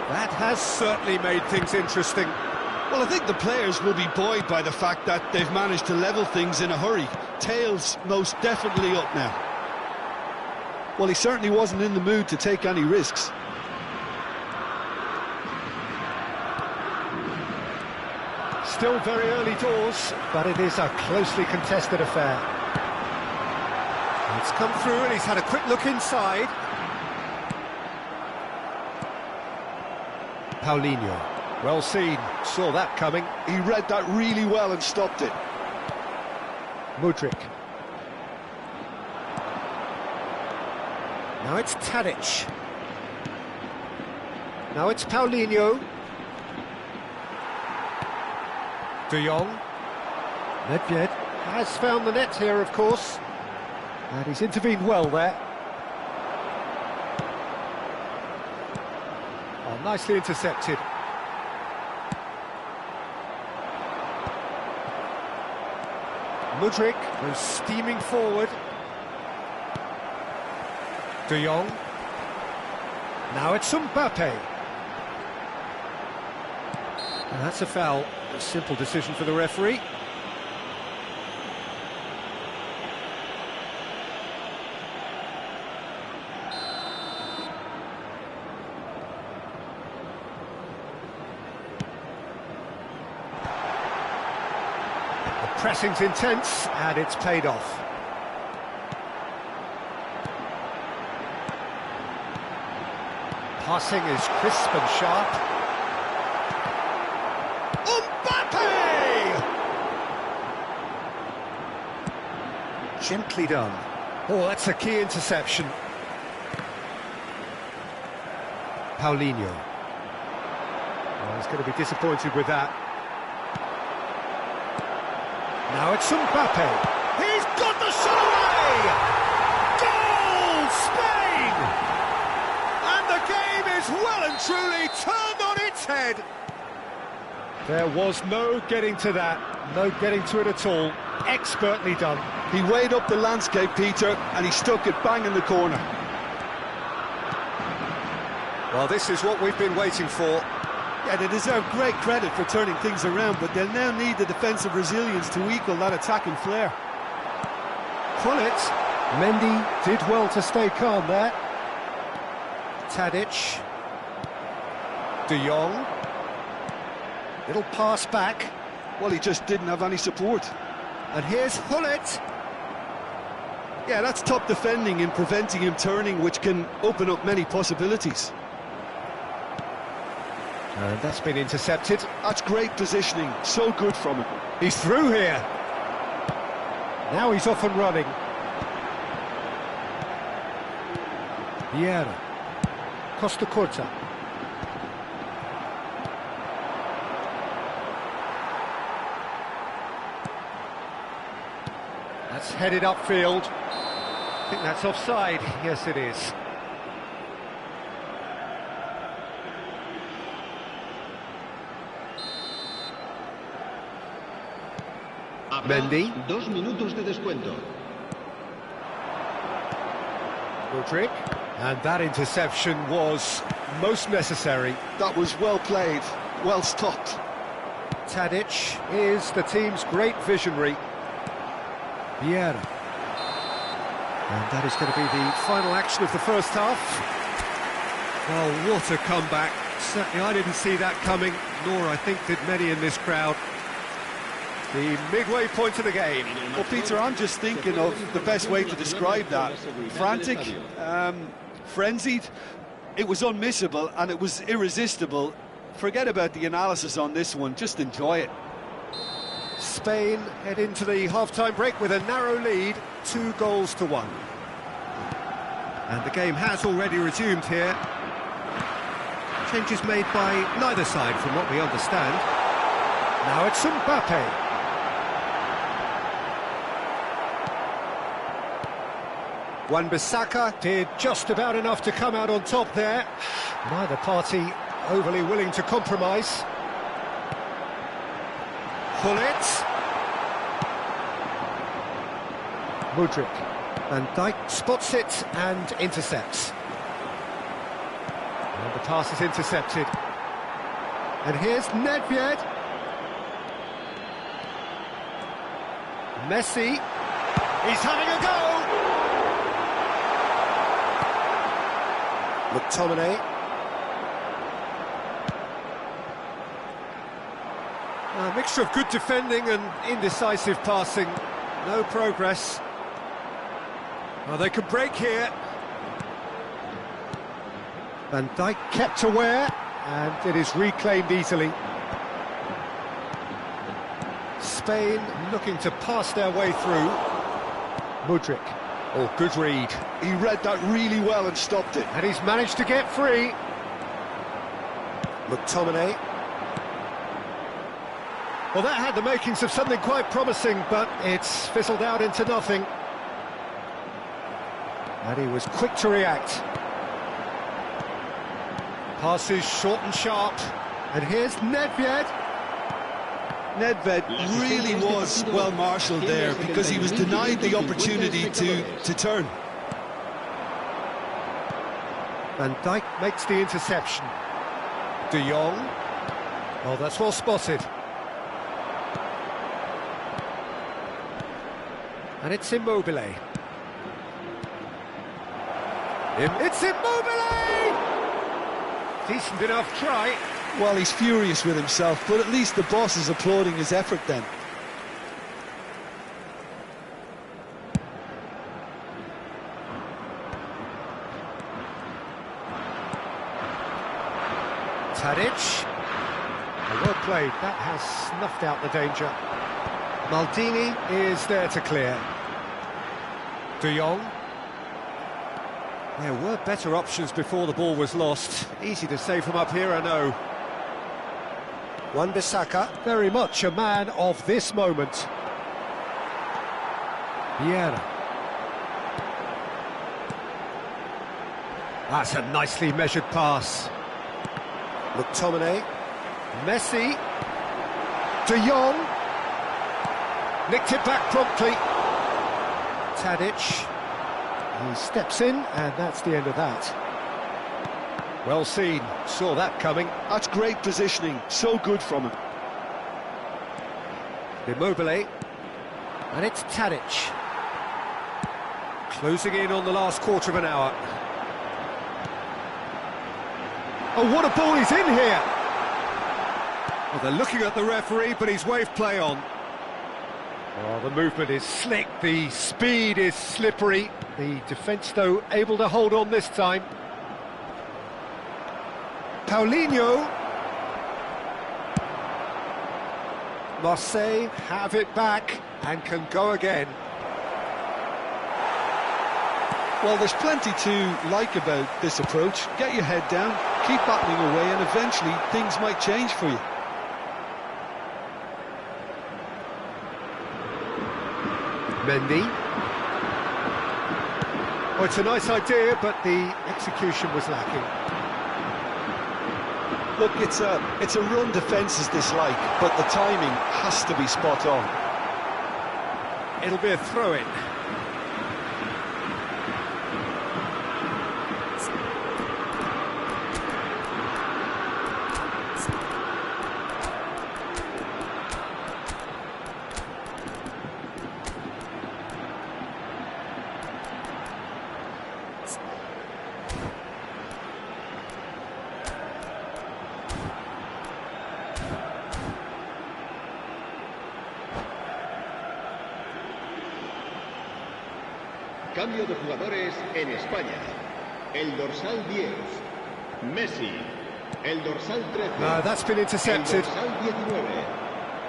That has certainly made things interesting. Well, I think the players will be buoyed by the fact that they've managed to level things in a hurry. Tails most definitely up now. Well, he certainly wasn't in the mood to take any risks. Still very early doors, but it is a closely contested affair. It's come through and he's had a quick look inside. Paulinho, well seen, saw that coming. He read that really well and stopped it. Mudryk. Now it's Tadic. Now it's Paulinho. De Jong. Nedved has found the net here, of course. And he's intervened well there. Oh, nicely intercepted. Mudryk goes steaming forward. De Jong. Now it's Mbappe. And that's a foul. A simple decision for the referee. The pressing's intense, and it's paid off. Passing is crisp and sharp. Mbappe! Gently done. Oh, that's a key interception. Paulinho. Oh, he's going to be disappointed with that. Now it's Mbappe. He's got the shot away! Goal! Spain! And the game is well and truly turned on its head. There was no getting to that, no getting to it at all. Expertly done. He weighed up the landscape, Peter, and he stuck it bang in the corner. Well, this is what we've been waiting for. Yeah, they deserve great credit for turning things around, but they'll now need the defensive resilience to equal that attacking flair. Gullit. Mendy did well to stay calm there. Tadic. De Jong. Little pass back. Well, he just didn't have any support. And here's Gullit. Yeah, that's top defending in preventing him turning, which can open up many possibilities. And that's been intercepted. That's great positioning, so good from him. He's through here. Now he's off and running. Vieira. Costa Curta. That's headed upfield. I think that's offside. Yes, it is. Mendy. 2 minutos de descuento. Mudryk. And that interception was most necessary. That was well played, well stopped. Tadic is the team's great visionary. Vieira. And that is going to be the final action of the first half. Well, what a comeback. Certainly I didn't see that coming, nor I think did many in this crowd. The midway point of the game. Well, Peter, I'm just thinking of the best way to describe that. Frantic, frenzied. It was unmissable and it was irresistible. Forget about the analysis on this one, just enjoy it. Spain head into the half-time break with a narrow lead, 2-1. And the game has already resumed here. Changes made by neither side from what we understand. Now it's Mbappe. Wan-Bissaka did just about enough to come out on top there. Neither party overly willing to compromise. Gullit. Mudryk. Van Dijk spots it and intercepts. And the pass is intercepted. And here's Nedved. Messi. He's having a go. McTominay. A mixture of good defending and indecisive passing. No progress. Well, they could break here. Van Dijk kept aware, and it is reclaimed easily. Spain looking to pass their way through. Mudryk. Oh, good read. He read that really well and stopped it. And he's managed to get free. McTominay. Well, that had the makings of something quite promising, but it's fizzled out into nothing. And he was quick to react. Passes short and sharp. And here's Nedved. Nedved really was well marshalled there because he was denied the opportunity to turn. Van Dijk makes the interception. De Jong. Oh, that's well spotted. And it's Immobile. It's Immobile! Decent enough try. Well, he's furious with himself, but at least the boss is applauding his effort then. Tadic. Well played, that has snuffed out the danger. Maldini is there to clear. De Jong. There were better options before the ball was lost. Easy to say from up here, I know. Wan-Bissaka, very much a man of this moment. Vieira. That's a nicely measured pass. McTominay. Messi. De Jong. Nicked it back promptly. Tadic. He steps in, and that's the end of that. Well seen, saw that coming. That's great positioning, so good from him. Immobile. And it's Tadic. Closing in on the last quarter of an hour. Oh, what a ball he's in here! Well, they're looking at the referee, but he's waved play on. Oh, the movement is slick, the speed is slippery. The defence, though, able to hold on this time. Paulinho. Marseille have it back and can go again. Well, there's plenty to like about this approach. Get your head down, keep battling away, and eventually things might change for you. Mendy. Oh, it's a nice idea, but the execution was lacking. Look, it's a run defence is dislike, but the timing has to be spot on. It'll be a throw-in. Cambio de jugadores en España. El dorsal 10, Messi. El dorsal 13. No, that's been intercepted. El dorsal 19.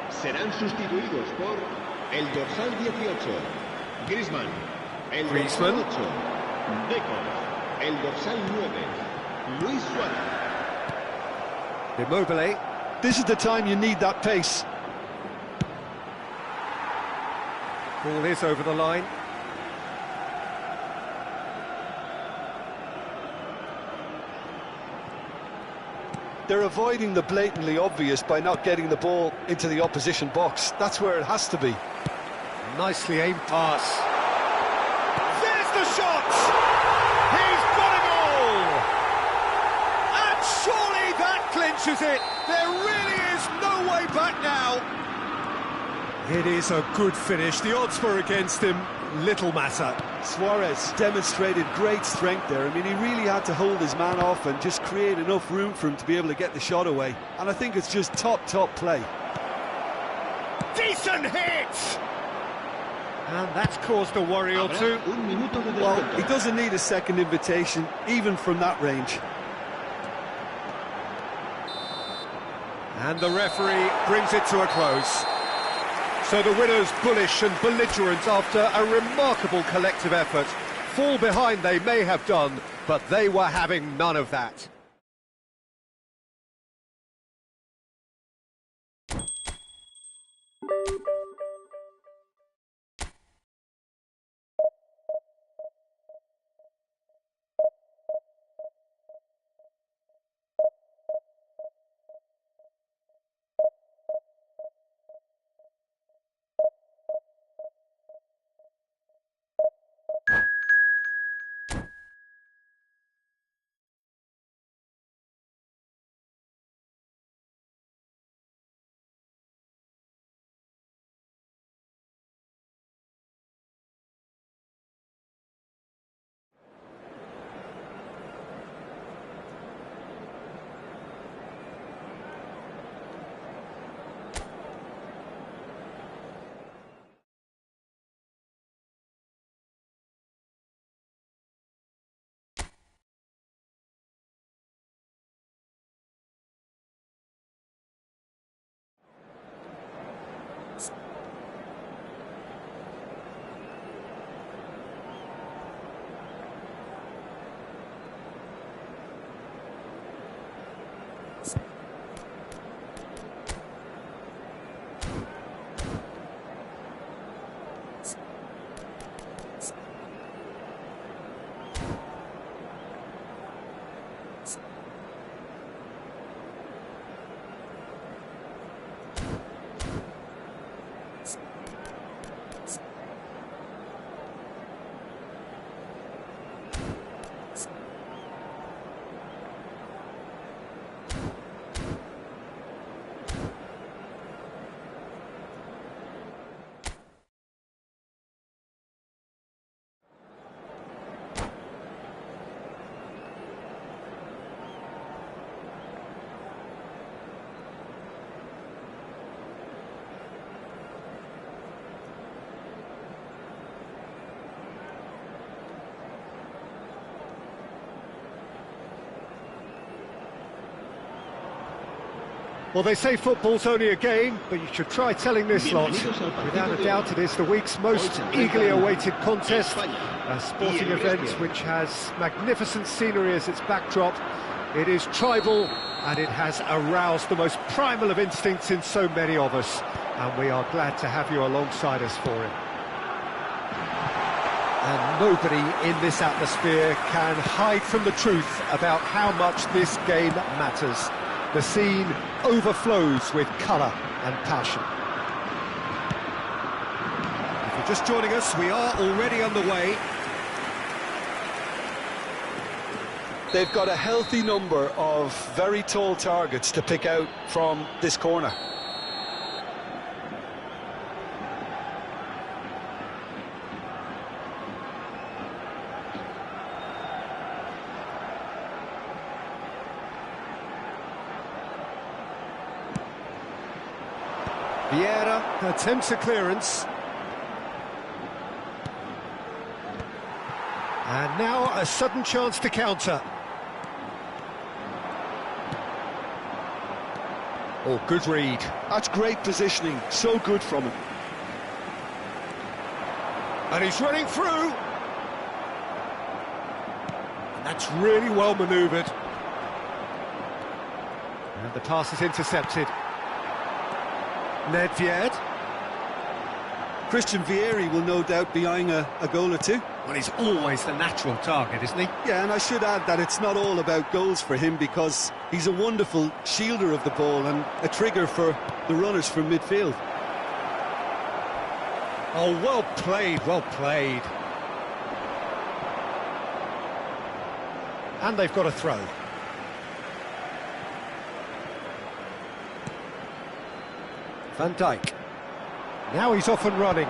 Serán sustituidos por el dorsal 18, Griezmann. El dorsal 8, Deco. El dorsal 9, Luis Suárez. Immobile. This is the time you need that pace. Ball is over the line. They're avoiding the blatantly obvious by not getting the ball into the opposition box. That's where it has to be. Nicely aimed pass. There's the shot! He's got it all! And surely that clinches it! There really is no way back now! It is a good finish. The odds were against him. Little matter. Suarez demonstrated great strength there. I mean, he really had to hold his man off and just create enough room for him to be able to get the shot away. And I think it's just top play. Decent hit! And that's caused a worry or two. Well, he doesn't need a second invitation, even from that range. And the referee brings it to a close. So the winners, bullish and belligerent after a remarkable collective effort. Fall behind they may have done, but they were having none of that. Well, they say football's only a game, but you should try telling this lot. Without a doubt, it is the week's most eagerly awaited contest, a sporting event which has magnificent scenery as its backdrop. It is tribal, and it has aroused the most primal of instincts in so many of us, and we are glad to have you alongside us for it. And nobody in this atmosphere can hide from the truth about how much this game matters. The scene overflows with colour and passion. If you're just joining us, we are already underway. They've got a healthy number of very tall targets to pick out from this corner. Vieira attempts a clearance. And now a sudden chance to counter. Oh, good read. That's great positioning, so good from him. And he's running through. And that's really well manoeuvred. And the pass is intercepted. Nedved. Christian Vieri will no doubt be eyeing a goal or two. Well, he's always the natural target, isn't he? Yeah, and I should add that it's not all about goals for him, because he's a wonderful shielder of the ball and a trigger for the runners from midfield. Oh, well played, well played. And they've got a throw. Van Dijk. Now he's off and running.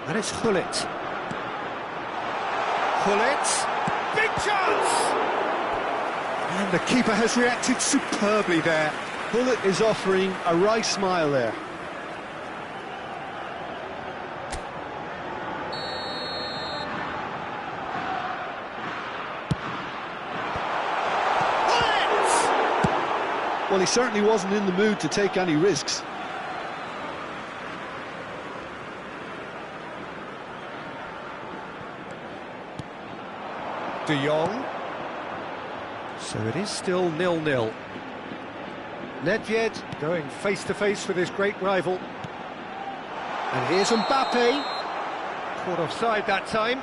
And it's Gullit. Gullit. Big chance! And the keeper has reacted superbly there. Gullit is offering a right smile there. Well, he certainly wasn't in the mood to take any risks. De Jong. So it is still 0-0. Nedved going face-to-face with his great rival. And here's Mbappe. Caught offside that time.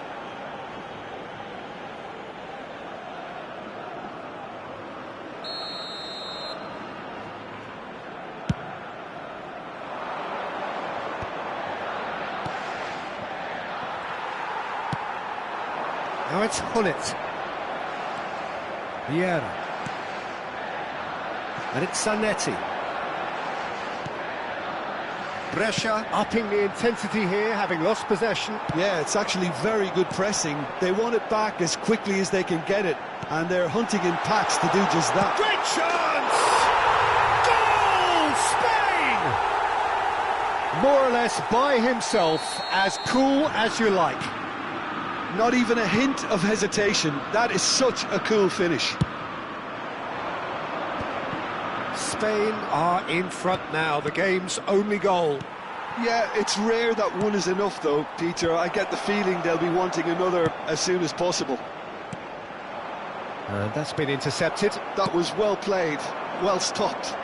Now it's Gullit. Vieira. And it's Zanetti. Brescia upping the intensity here, having lost possession. Yeah, it's actually very good pressing. They want it back as quickly as they can get it, and they're hunting in packs to do just that. Great chance! Goal! Spain! More or less by himself, as cool as you like. Not even a hint of hesitation. That is such a cool finish. Spain are in front now, the game's only goal. Yeah, it's rare that one is enough though, Peter. I get the feeling they'll be wanting another as soon as possible. And that's been intercepted. That was well played, well stopped.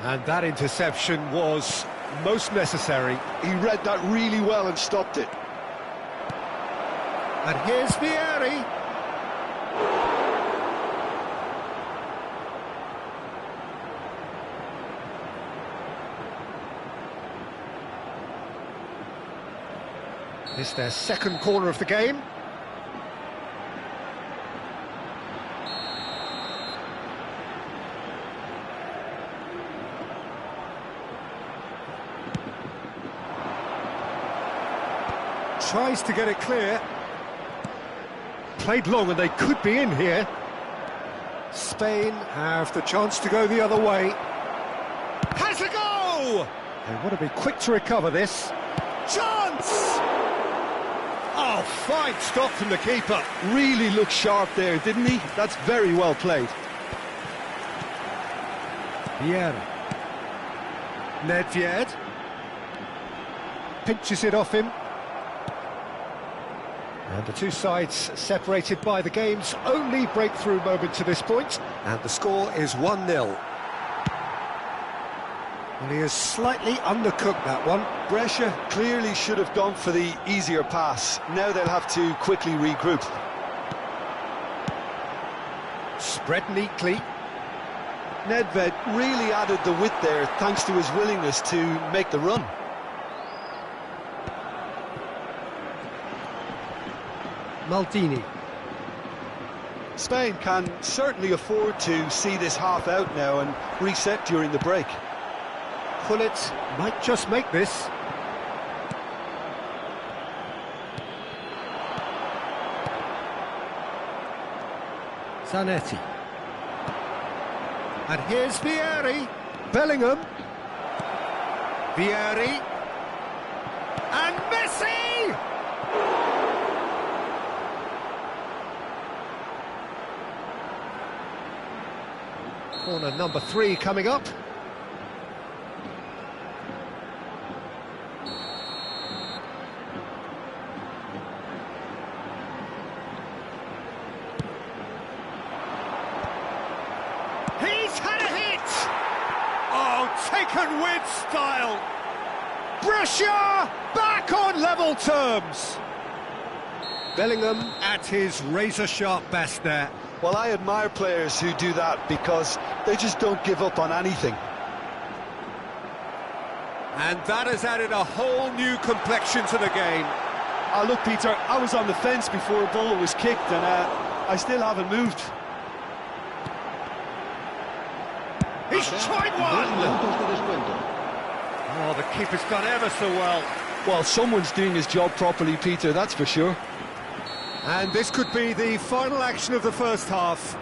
And that interception was most necessary. He read that really well and stopped it. And here's Vieri. It's their second corner of the game. Tries to get it clear. Played long and they could be in here. Spain have the chance to go the other way. Has a go! They want to be quick to recover this. Chance! Oh, fine stop from the keeper. Really looked sharp there, didn't he? That's very well played. Vieira. Nedved. Pinches it off him. And the two sides separated by the game's only breakthrough moment to this point. And the score is 1-0. Well, he has slightly undercooked that one. Brescia clearly should have gone for the easier pass. Now they'll have to quickly regroup. Spread neatly. Nedved really added the width there thanks to his willingness to make the run. Maldini. Spain can certainly afford to see this half out now and reset during the break. Gullit might just make this. Zanetti. And here's Vieri. Bellingham. Vieri. And Messi! Corner number 3 coming up. He's had a hit! Oh, taken with style! Brescia back on level terms! Bellingham at his razor-sharp best there. Well, I admire players who do that because they just don't give up on anything. And that has added a whole new complexion to the game. Oh, look, Peter, I was on the fence before a ball was kicked and I still haven't moved. He's tried one! Oh, the keeper's done ever so well. Well, someone's doing his job properly, Peter, that's for sure. And this could be the final action of the first half.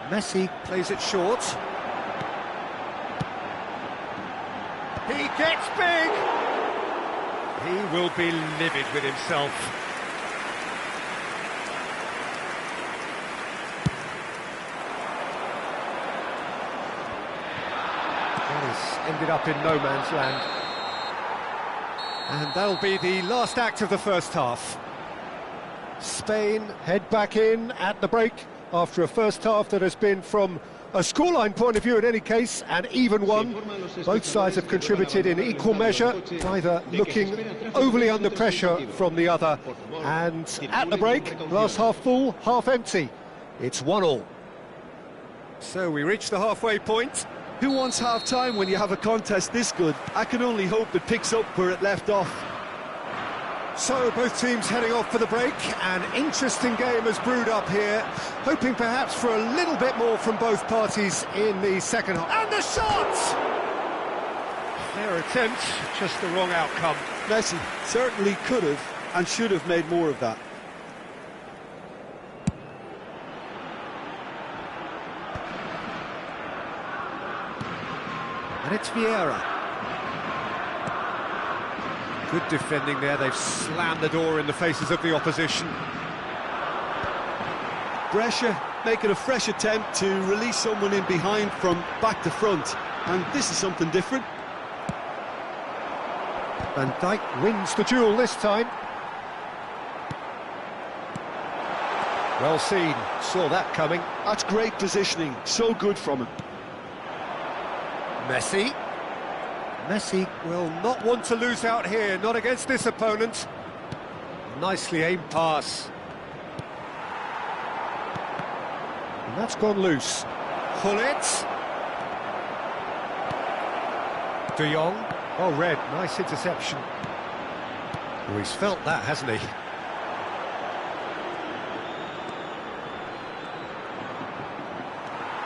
Messi plays it short. He gets big! He will be livid with himself. Ended up in no man's land. And that'll be the last act of the first half. Spain head back in at the break after a first half that has been, from a scoreline point of view in any case, an even one. Both sides have contributed in equal measure, neither looking overly under pressure from the other. And at the break, glass half full, half empty. It's 1-1. So we reach the halfway point. Who wants half-time when you have a contest this good? I can only hope it picks up where it left off. So both teams heading off for the break. An interesting game has brewed up here, hoping perhaps for a little bit more from both parties in the second half. And the shot! Their attempt, just the wrong outcome. Messi certainly could have and should have made more of that. And it's Vieira. Good defending there, they've slammed the door in the faces of the opposition. Brescia making a fresh attempt to release someone in behind from back to front, and this is something different. Van Dijk wins the duel this time. Well seen, saw that coming. That's great positioning, so good from him. Messi. Messi will not want to lose out here, not against this opponent. Nicely aimed pass. And that's gone loose. Gullit. De Jong. Oh, red, nice interception. Oh, he's felt that, hasn't he?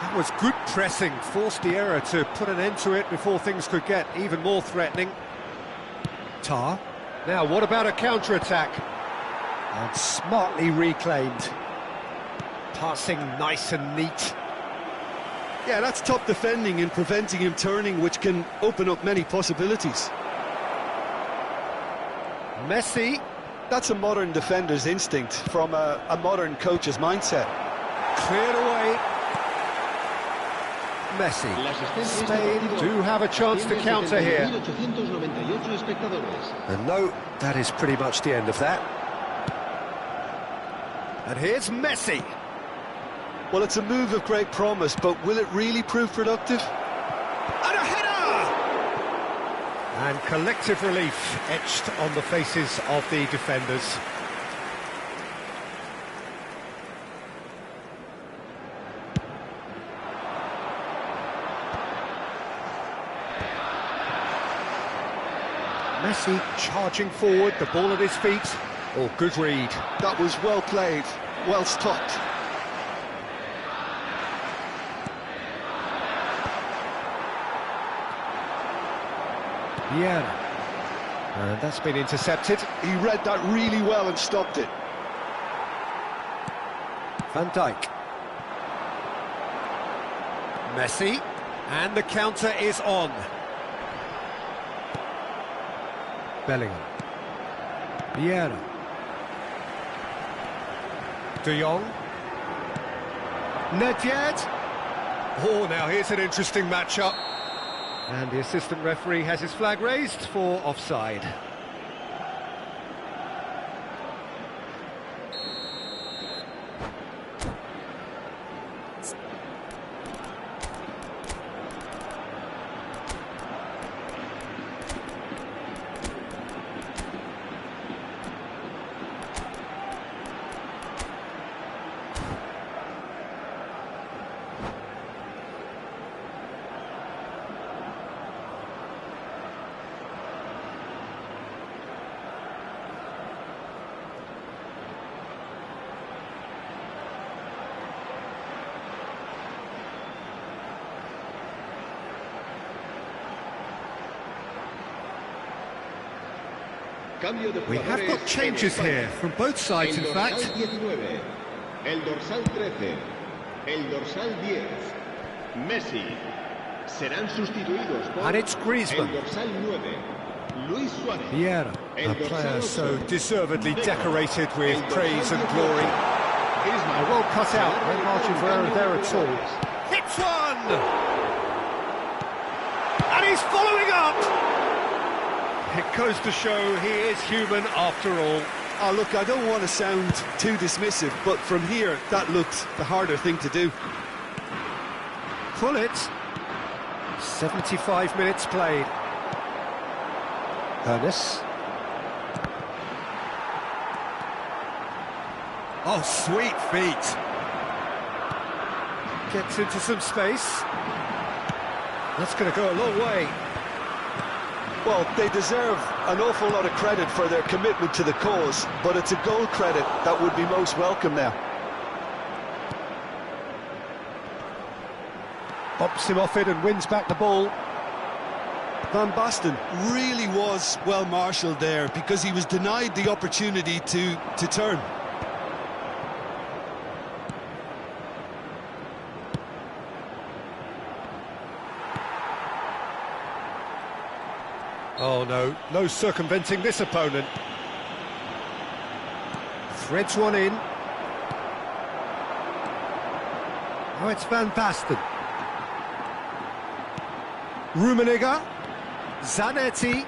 That was good pressing, forced the error to put an end to it before things could get even more threatening. Tar. Now, what about a counter-attack? And smartly reclaimed. Passing nice and neat. Yeah, that's top defending and preventing him turning, which can open up many possibilities. Messi. That's a modern defender's instinct from a modern coach's mindset. Cleared away. Messi. Spain do have a chance to counter here. And no, that is pretty much the end of that. And here's Messi. Well, it's a move of great promise, but will it really prove productive? And a header! And collective relief etched on the faces of the defenders. Messi charging forward, the ball at his feet. Oh, good read. That was well played, well stopped. Vieira. And that's been intercepted. He read that really well and stopped it. Van Dijk. Messi. And the counter is on. Bellingham. Vieira. De Jong. Nedved. Oh, now here's an interesting matchup. And the assistant referee has his flag raised for offside. We have got changes here from both sides, in fact. El dorsal 13, el dorsal 10, Messi. Serán sustituidos por and it's Griezmann. el dorsal 9, Luis Suárez. Vieira, a player so deservedly decorated with praise and glory. Well cut out, no margin for error there at all. Hits one! And he's following up! It goes to show he is human after all. Oh, look, I don't want to sound too dismissive, but from here, that looked the harder thing to do. Pull it. 75 minutes played. Ernest. Oh, sweet feet. Gets into some space. That's going to go a long way. Well, they deserve an awful lot of credit for their commitment to the cause, but it's a goal credit that would be most welcome now. Bops him off it and wins back the ball. Van Basten really was well marshalled there because he was denied the opportunity to turn. Oh no, no circumventing this opponent. Threads one in. Oh, it's Van Basten. Rummenigge. Zanetti.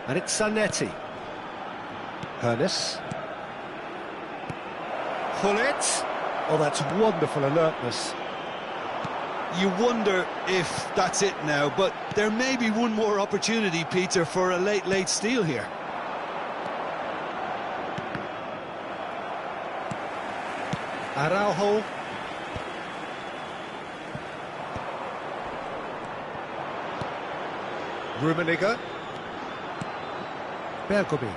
And it's Zanetti. Ernest. Pull it. Oh, that's wonderful alertness. You wonder if that's it now, but there may be one more opportunity, Peter, for a late steal here. Araujo. Rummenigge. Bergomi.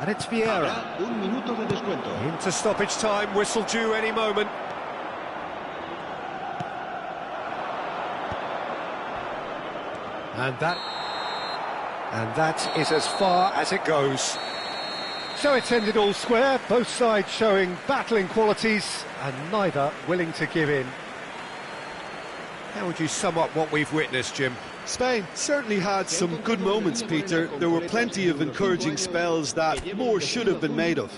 And it's Vieira. Un minuto de descuento. Into stoppage time, whistle due any moment. And that is as far as it goes. So it's ended all square, both sides showing battling qualities and neither willing to give in. How would you sum up what we've witnessed, Jim? Spain certainly had some good moments, Peter. There were plenty of encouraging spells that more should have been made of.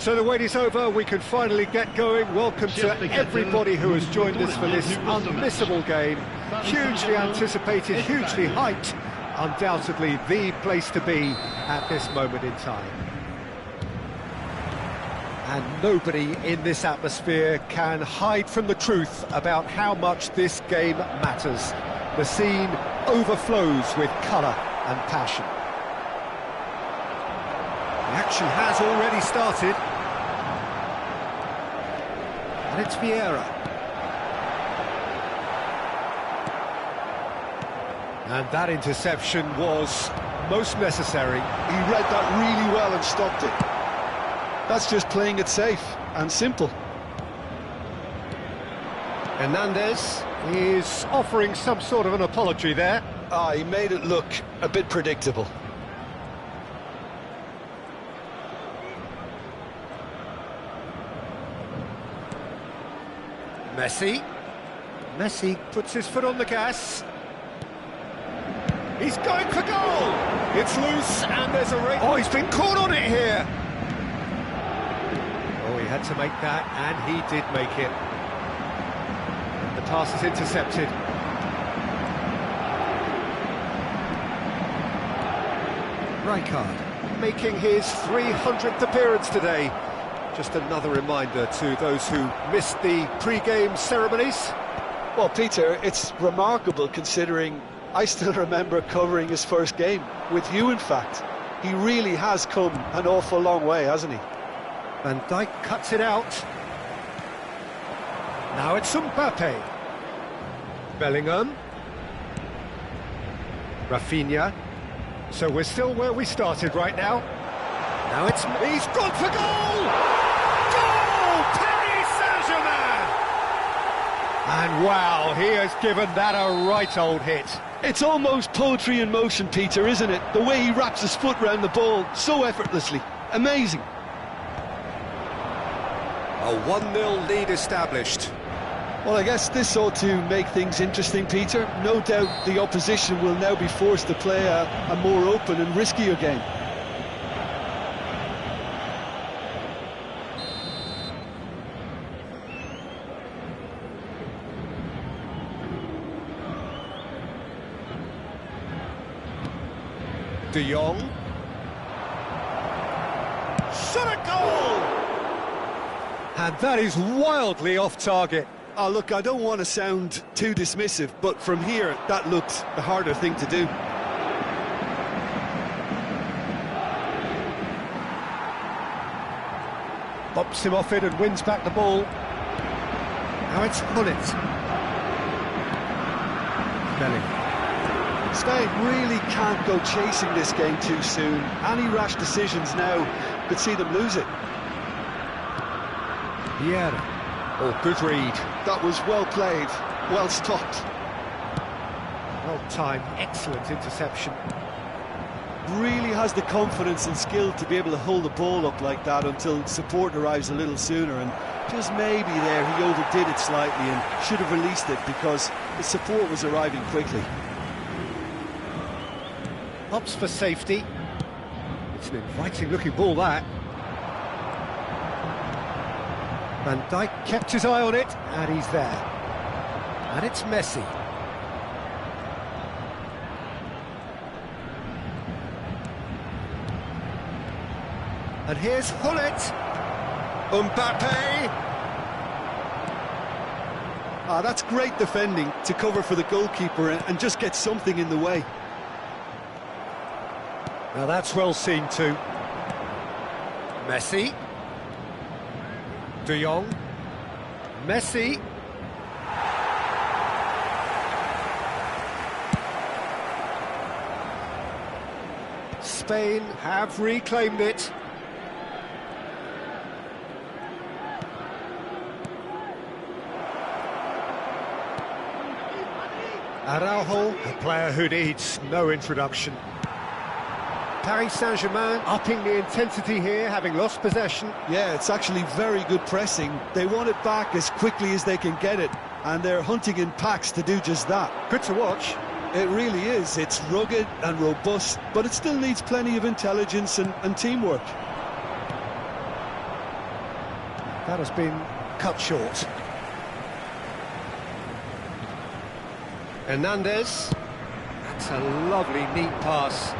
So the wait is over, we can finally get going. Welcome to everybody who has joined us for this unmissable game. Hugely anticipated, hugely hyped. Undoubtedly the place to be at this moment in time. And nobody in this atmosphere can hide from the truth about how much this game matters. The scene overflows with colour and passion. The action has already started. And it's Vieira. And that interception was most necessary. He read that really well and stopped it. That's just playing it safe and simple. Hernandez is offering some sort of an apology there. He made it look a bit predictable. Messi puts his foot on the gas. He's going for goal! It's loose and there's a race. Oh, he's been caught on it here! Oh, he had to make that, and he did make it. The pass is intercepted. Rijkaard making his 300th appearance today. Just another reminder to those who missed the pre-game ceremonies. Well, Peter, it's remarkable considering I still remember covering his first game, with you in fact. He really has come an awful long way, hasn't he? Van Dijk cuts it out. Now it's Mbappe. Bellingham. Rafinha. So we're still where we started right now. Now he's gone for goal! And wow, he has given that a right old hit. It's almost poetry in motion, Peter, isn't it? The way he wraps his foot round the ball so effortlessly. Amazing. A 1-0 lead established. Well, I guess this ought to make things interesting, Peter. No doubt the opposition will now be forced to play a more open and riskier game. De Jong. Shot a goal! And that is wildly off target. Oh, look, I don't want to sound too dismissive, but from here, that looked the harder thing to do. Bops him off it and wins back the ball. Now it's Gullit. Spain really can't go chasing this game too soon. Any rash decisions now could see them lose it. Vieira. Oh, good read. That was well played, well stopped. Well timed, excellent interception. Really has the confidence and skill to be able to hold the ball up like that until support arrives a little sooner, and just maybe there he overdid it slightly and should have released it because the support was arriving quickly. Opts for safety. It's an inviting looking ball, that. Van Dijk kept his eye on it, and he's there. And it's Messi. And here's Gullit. Mbappe. Ah, that's great defending to cover for the goalkeeper and just get something in the way. Now that's well seen too. Messi. De Jong. Messi. Spain have reclaimed it. Araujo, a player who needs no introduction. Paris Saint-Germain upping the intensity here, having lost possession. Yeah, it's actually very good pressing. They want it back as quickly as they can get it, and they're hunting in packs to do just that. Good to watch. It really is. It's rugged and robust, but it still needs plenty of intelligence and teamwork. That has been cut short. Hernandez. That's a lovely, neat pass.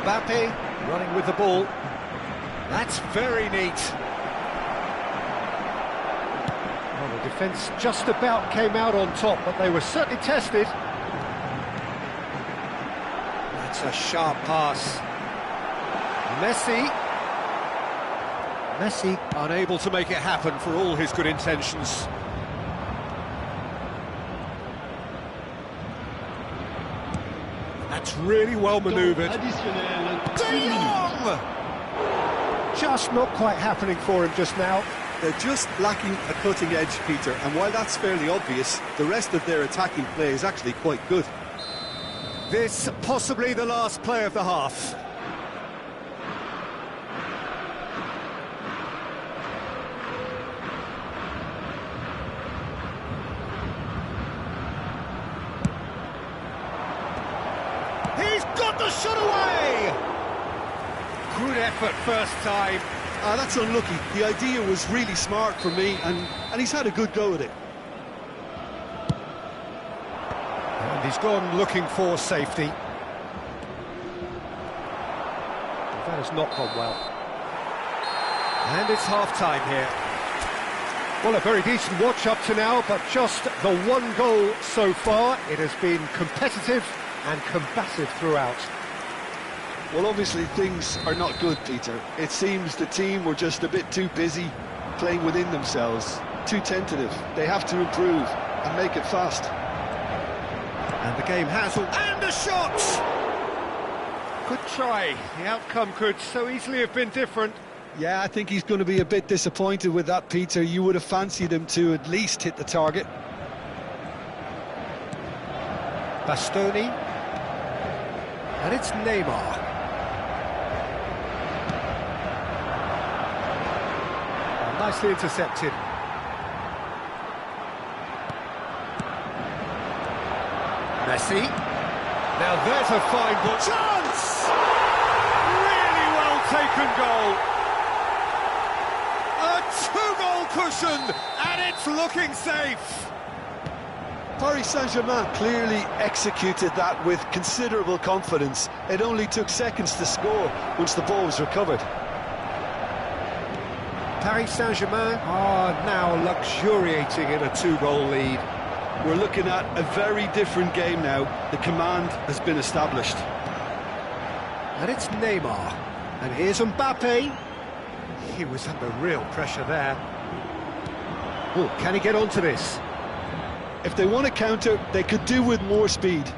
Mbappe running with the ball. That's very neat. Well, the defence just about came out on top, but they were certainly tested. That's a sharp pass. Messi. Messi unable to make it happen for all his good intentions. That's really well manoeuvred. De Jong! Just not quite happening for him just now. They're just lacking a cutting edge, Peter, and while that's fairly obvious, the rest of their attacking play is actually quite good. This possibly the last play of the half. He's got the shot away! Good effort first time. That's unlucky. The idea was really smart for me, and he's had a good go at it. And he's gone looking for safety. That has not gone well. And it's half-time here. Well, a very decent watch up to now, but just the one goal so far. It has been competitive and combative throughout. Well, obviously things are not good, Peter. It seems the team were just a bit too busy playing within themselves, too tentative. They have to improve and make it fast. And the game has... And a shot! Good try. The outcome could so easily have been different. Yeah, I think he's going to be a bit disappointed with that, Peter. You would have fancied him to at least hit the target. Bastoni. And it's Neymar. nicely intercepted. Messi. Now there's a fine ball. Chance! Really well taken goal. A two-goal cushion, and it's looking safe. Paris Saint-Germain clearly executed that with considerable confidence. It only took seconds to score once the ball was recovered. Paris Saint-Germain are now luxuriating in a two-goal lead. We're looking at a very different game now. The command has been established. And it's Neymar. And here's Mbappe. He was under real pressure there. Oh, can he get onto this? If they want to counter, they could do with more speed.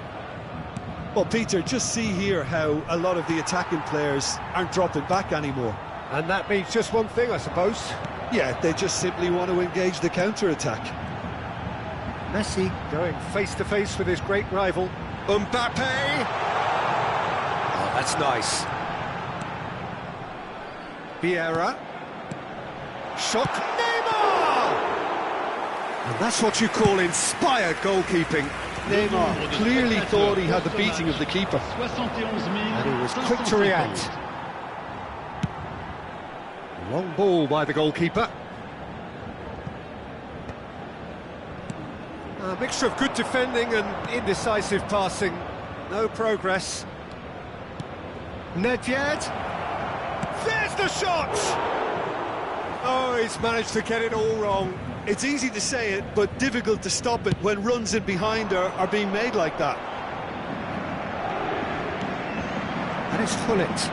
Well, Peter, just see here how a lot of the attacking players aren't dropping back anymore. And that means just one thing, I suppose. Yeah, they just simply want to engage the counter-attack. Messi going face-to-face with his great rival. Mbappe! Oh, that's nice. Vieira. Shock. Neymar! And that's what you call inspired goalkeeping. Neymar clearly thought he had the beating of the keeper. And he was quick to react. Long ball by the goalkeeper. A mixture of good defending and indecisive passing. No progress. Nedved. There's the shot! Oh, he's managed to get it all wrong. It's easy to say it, but difficult to stop it when runs in behind are being made like that. And it's Gullit.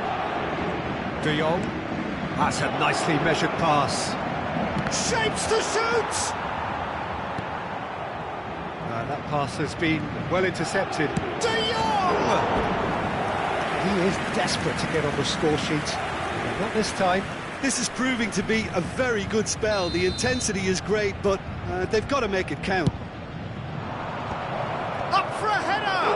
De Jong. That's a nicely measured pass. Shapes to shoot! That pass has been well intercepted. De Jong! He is desperate to get on the score sheet. But not this time. This is proving to be a very good spell. The intensity is great, but they've got to make it count. Up for a header!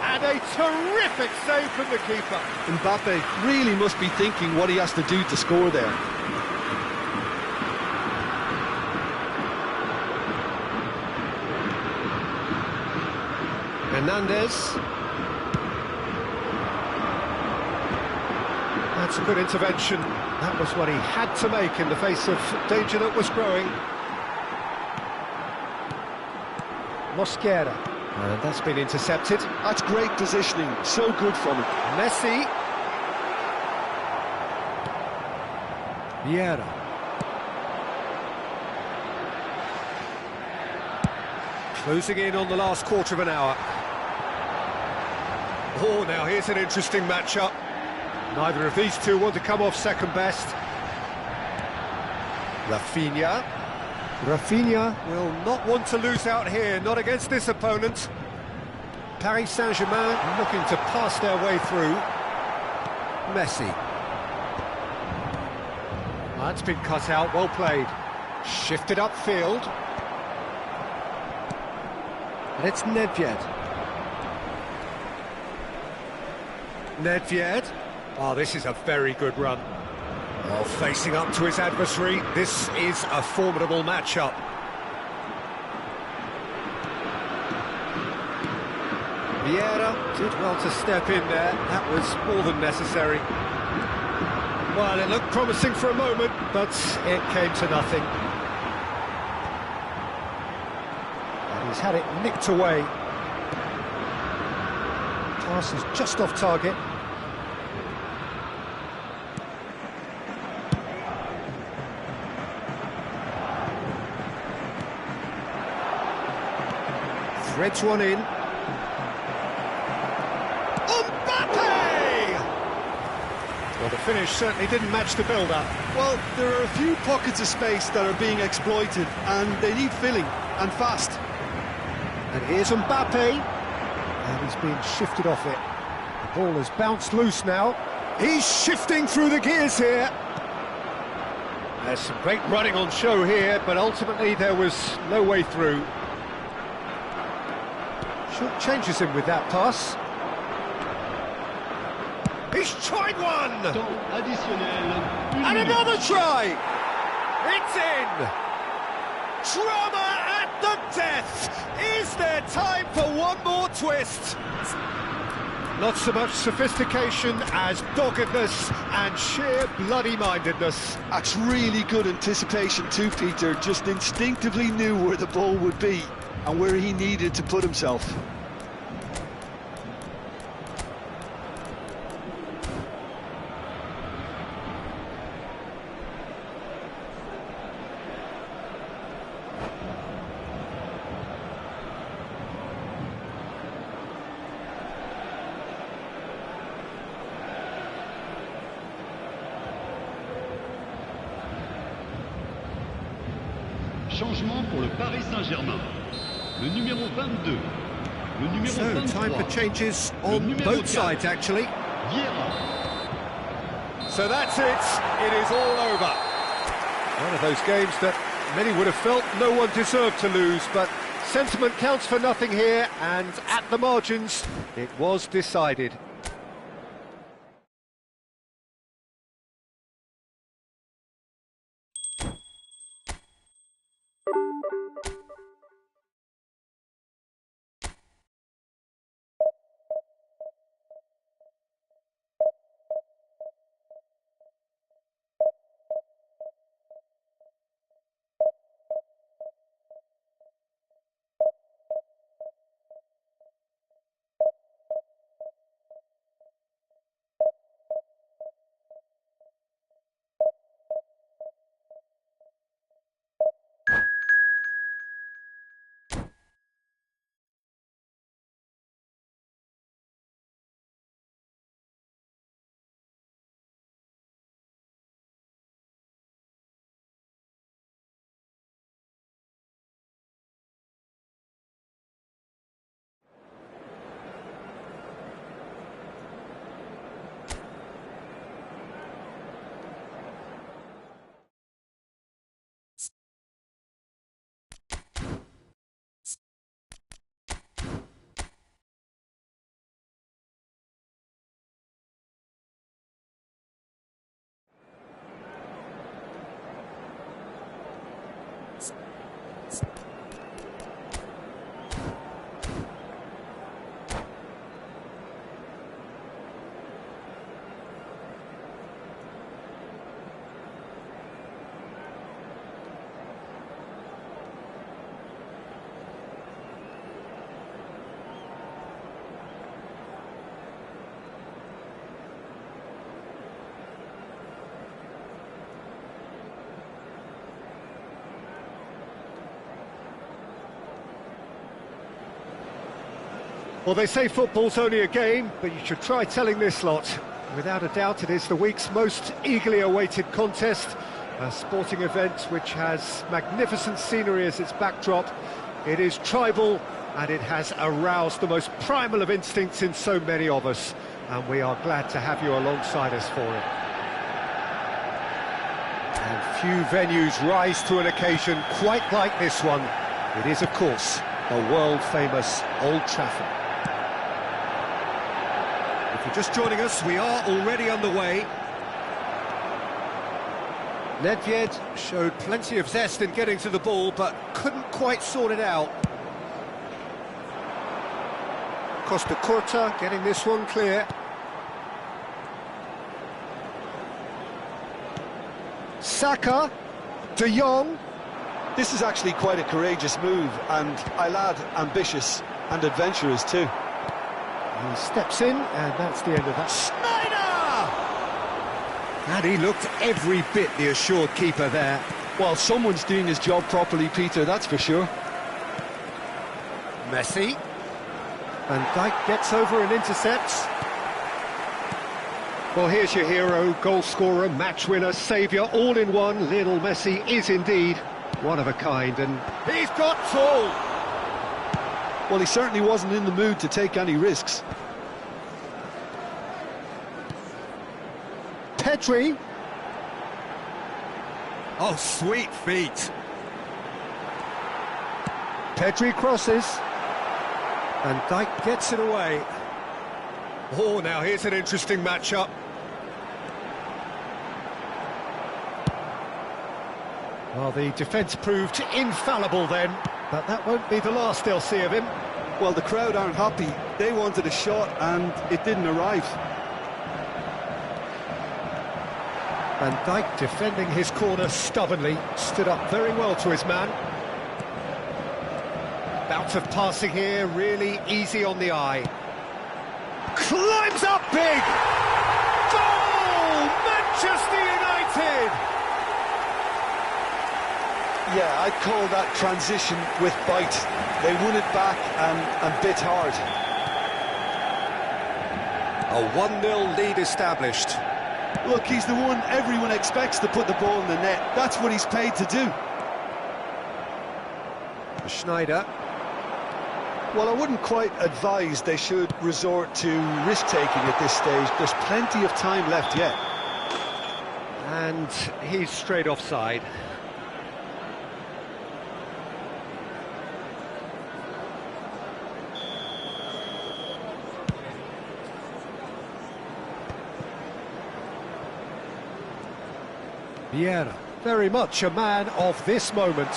And a terrific save from the keeper. Mbappe really must be thinking what he has to do to score there. Hernandez. That's a good intervention. That was what he had to make in the face of danger that was growing. Mosquera. And that's been intercepted. That's great positioning. So good from him. Messi. Vieira. Closing in on the last quarter of an hour. Oh, now here's an interesting matchup. Neither of these two want to come off second best. Rafinha. Rafinha will not want to lose out here, not against this opponent. Paris Saint-Germain looking to pass their way through. Messi. That's been cut out, well played. Shifted upfield. And it's Nedved. Nedved. Oh, this is a very good run. While facing up to his adversary, this is a formidable matchup. Vieira did well to step in there. That was more than necessary. Well, it looked promising for a moment, but it came to nothing. And he's had it nicked away. Pass is just off target. Threads one in. Mbappe! Well, the finish certainly didn't match the build-up. Well, there are a few pockets of space that are being exploited, and they need filling, and fast. And here's Mbappe. And he's being shifted off it. The ball has bounced loose now. He's shifting through the gears here. There's some great running on show here, but ultimately there was no way through. Short changes him with that pass. He's tried one! And another try! It's in! Drama at the death! Is there time for one more twist? Not so much sophistication as doggedness and sheer bloody-mindedness. That's really good anticipation too, Peter. Just instinctively knew where the ball would be and where he needed to put himself. Changement pour le Paris Saint-Germain. Le numéro 22. Le numéro 23. So, time for changes on both sides, actually. Vieira. So that's it. It is all over. One of those games that many would have felt no one deserved to lose, but sentiment counts for nothing here, and at the margins, it was decided. Well, they say football's only a game, but you should try telling this lot. Without a doubt, it is the week's most eagerly awaited contest, a sporting event which has magnificent scenery as its backdrop. It is tribal, and it has aroused the most primal of instincts in so many of us, and we are glad to have you alongside us for it. And few venues rise to an occasion quite like this one. It is, of course, the world-famous Old Trafford. If you're just joining us, we are already underway. Nedved showed plenty of zest in getting to the ball, but couldn't quite sort it out. Costa Curta getting this one clear. Saka, De Jong. This is actually quite a courageous move, and I'll add ambitious and adventurous too. He steps in, and that's the end of that. Snyder! And he looked every bit the assured keeper there. Well, someone's doing his job properly, Peter, that's for sure. Messi. Van Dijk gets over and intercepts. Well, here's your hero, goal scorer, match winner, saviour, all in one. Lionel Messi is indeed one of a kind, and he's got tall. Well, he certainly wasn't in the mood to take any risks. Pedri. Oh, sweet feet. Pedri crosses. And Dijk gets it away. Oh, now here's an interesting matchup. Well, the defence proved infallible then, but that won't be the last they'll see of him. Well, the crowd aren't happy. They wanted a shot and it didn't arrive. Van Dijk defending his corner stubbornly, stood up very well to his man. Bout of passing here, really easy on the eye. Climbs up big! Goal! Manchester United! Yeah, I'd call that transition with bite. They won it back and bit hard. A 1-0 lead established. Look, he's the one everyone expects to put the ball in the net. That's what he's paid to do. Schneider. Well, I wouldn't quite advise they should resort to risk-taking at this stage. There's plenty of time left yet. And he's straight offside. Vieira, very much a man of this moment.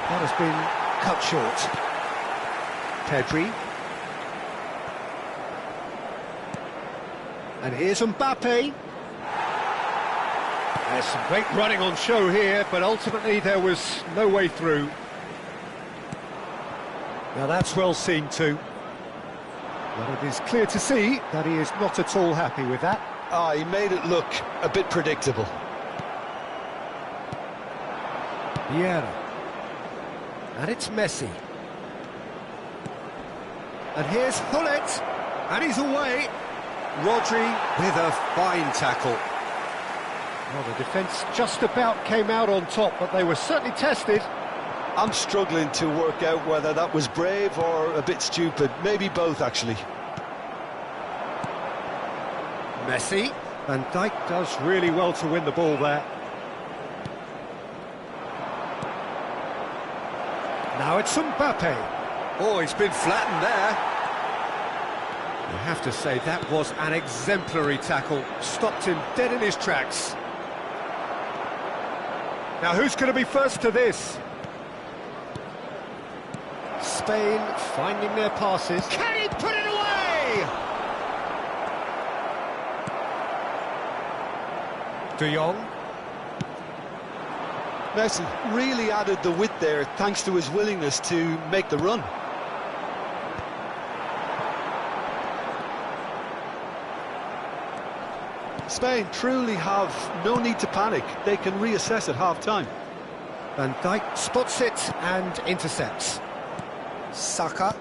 That has been cut short. Pedri. And here's Mbappe. There's some great running on show here, but ultimately there was no way through. Now that's well seen too. But it is clear to see that he is not at all happy with that. He made it look a bit predictable. Vieira. And it's Messi. And here's Hullet. And he's away. Rodri with a fine tackle. Well, the defence just about came out on top, but they were certainly tested. I'm struggling to work out whether that was brave or a bit stupid. Maybe both, actually. Messi. Van Dijk does really well to win the ball there. Now it's Mbappe. Oh, he's been flattened there. You have to say that was an exemplary tackle. Stopped him dead in his tracks. Now who's going to be first to this? Spain finding their passes. Can he put it away? De Jong. Messi really added the width there thanks to his willingness to make the run. Spain truly have no need to panic. They can reassess at half-time. Van Dijk spots it and intercepts. Saka.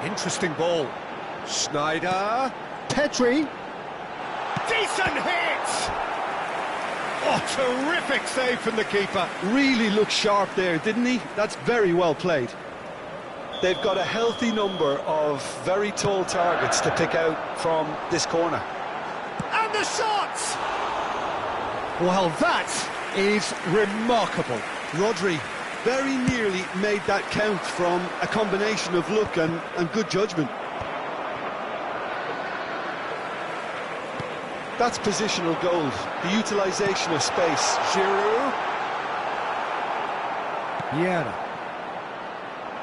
Interesting ball. Schneider. Pedri. Decent hit! Oh, terrific save from the keeper. Really looked sharp there, didn't he? That's very well played. They've got a healthy number of very tall targets to pick out from this corner. And the shot! Well, that is remarkable. Rodri very nearly made that count from a combination of luck and good judgment. That's positional goal, the utilisation of space. Giroud. Vieira.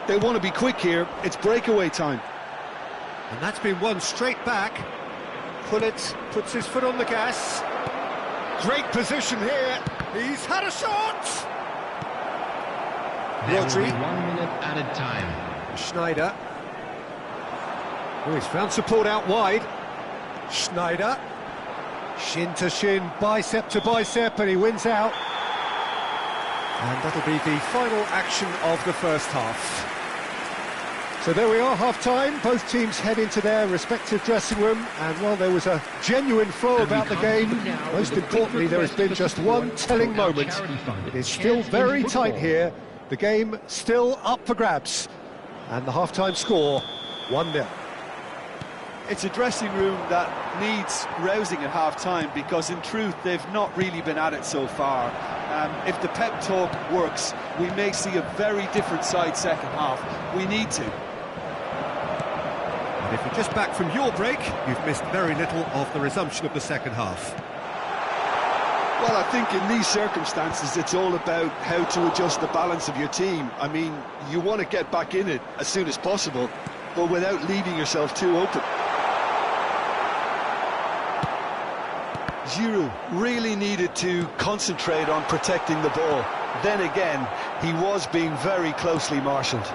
They want to be quick here, it's breakaway time. And that's been won straight back. Hullet puts his foot on the gas. Great position here. He's had a shot. Rodri. 1 minute added time. Schneider. Oh, he's found support out wide. Schneider. Shin to shin, bicep to bicep, and he wins out. And that'll be the final action of the first half. So there we are, half-time. Both teams head into their respective dressing room, and while there was a genuine flow about the game, most importantly, there has been just one telling moment. It is still very tight here. The game still up for grabs. And the half-time score, 1-0. It's a dressing room that needs rousing at half-time because, in truth, they've not really been at it so far. If the pep talk works, we may see a very different side second half. We need to. And if you're just back from your break, you've missed very little of the resumption of the second half. Well, I think in these circumstances, it's all about how to adjust the balance of your team. I mean, you want to get back in it as soon as possible, but without leaving yourself too open. Giroud really needed to concentrate on protecting the ball. Then again, he was being very closely marshalled.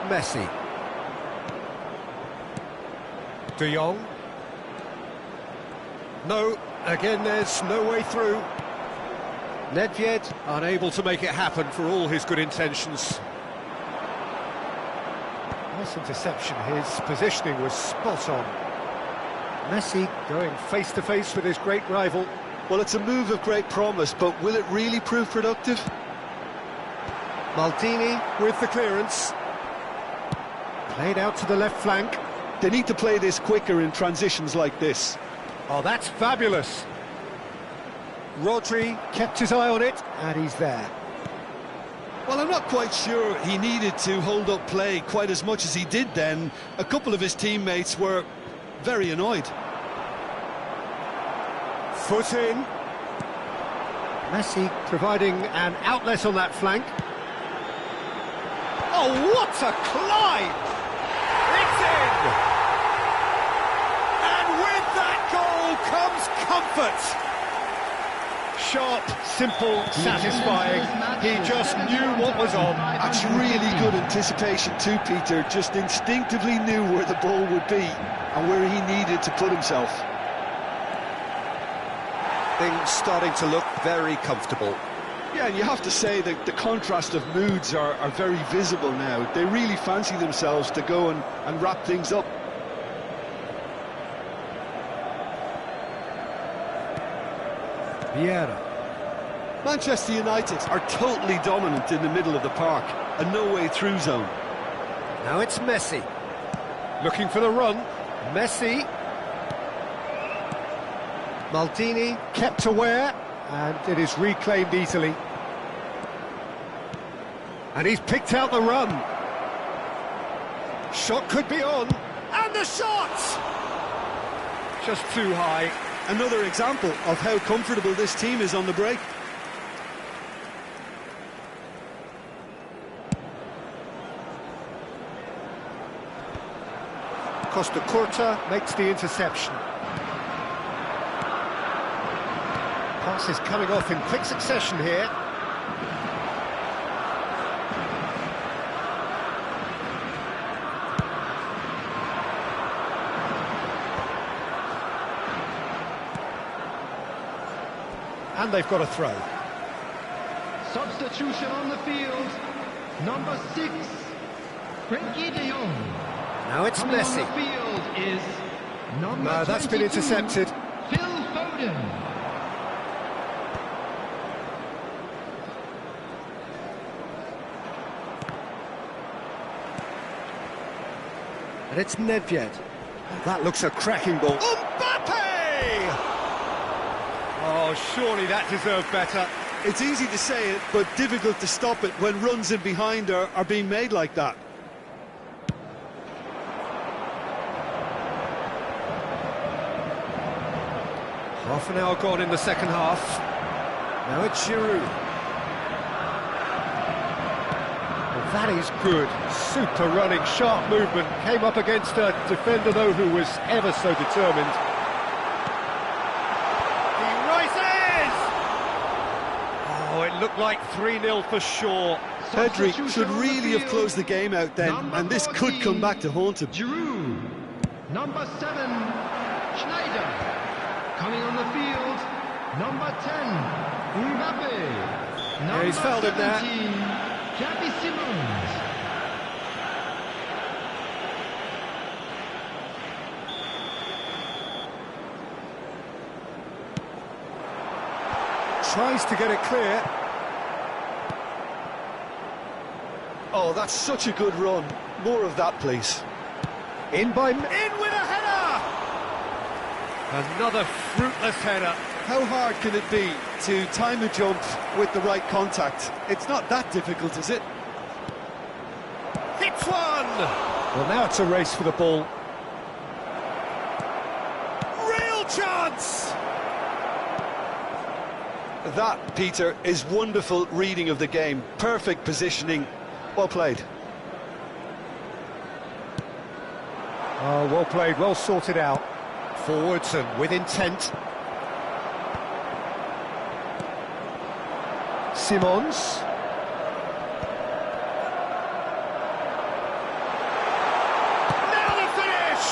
Messi. De Jong. No, again there's no way through. Nedved unable to make it happen for all his good intentions. Nice interception, his positioning was spot on. Messi going face-to-face with his great rival. Well, it's a move of great promise, but will it really prove productive? Maldini with the clearance. Played out to the left flank. They need to play this quicker in transitions like this. Oh, that's fabulous. Rodri kept his eye on it, and he's there. Well, I'm not quite sure he needed to hold up play quite as much as he did then. A couple of his teammates were very annoyed. Foot in. Messi providing an outlet on that flank. Oh, what a climb! It's in! And with that goal comes comfort. Sharp, simple, satisfying. He just knew what was on. That's really good anticipation too, Peter. Just instinctively knew where the ball would be and where he needed to put himself. Things starting to look very comfortable. Yeah, and you have to say that the contrast of moods are very visible now. They really fancy themselves to go and wrap things up. Vieira. Manchester United are totally dominant in the middle of the park, a no-way-through zone. Now it's Messi. Looking for the run. Messi. Maldini kept aware, and it is reclaimed easily. And he's picked out the run. Shot could be on, and the shot! Just too high. Another example of how comfortable this team is on the break. Costa Curta makes the interception. Pass is coming off in quick succession here. And they've got a throw. Substitution on the field. Number 6, Frankie de Jong. Now it's Coming Messi. on the field is number No, that's been 22, intercepted. Phil Foden. And it's Nedved. That looks a cracking ball. Mbappe! Oh, surely that deserved better. It's easy to say it, but difficult to stop it when runs in behind are being made like that. Half an hour gone in the second half. Now it's Giroud. Well, that is good. Super running, sharp movement. Came up against a defender, though, who was ever so determined. He rises! Oh, it looked like 3-0 for sure. Pedri should really have closed the game out then, and this could come back to haunt him. Giroud. Number 7, Schneider. Coming on the field, number 10, Mbappe. Number he's fouled him there. 17, Xavi Simons. Tries to get it clear. Oh, that's such a good run. More of that, please. In with a header! Another fruitless header. How hard can it be to time a jump with the right contact? It's not that difficult, is it? Hits one! Well, now it's a race for the ball. Real chance! That, Peter, is wonderful reading of the game. Perfect positioning. Well played. Oh, well played, well sorted out. Forwards and with intent. Simons. Now the finish!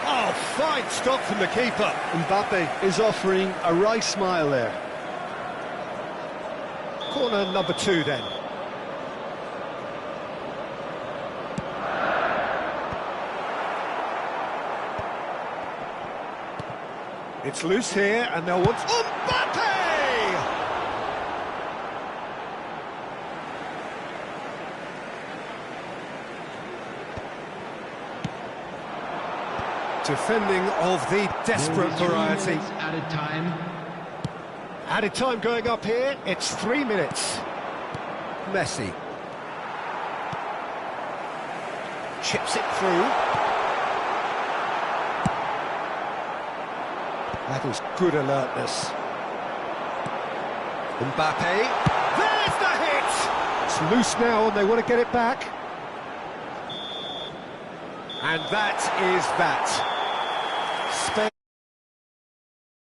Oh, fine stop from the keeper. Mbappe is offering a wry smile there. Corner number 2 then. It's loose here, and they'll want... Mbappe! Defending of the desperate variety. Added time. Added time going up here, it's 3 minutes. Messi. Chips it through. That was good alertness. Mbappe. There's the hit! It's loose now and they want to get it back. And that is that.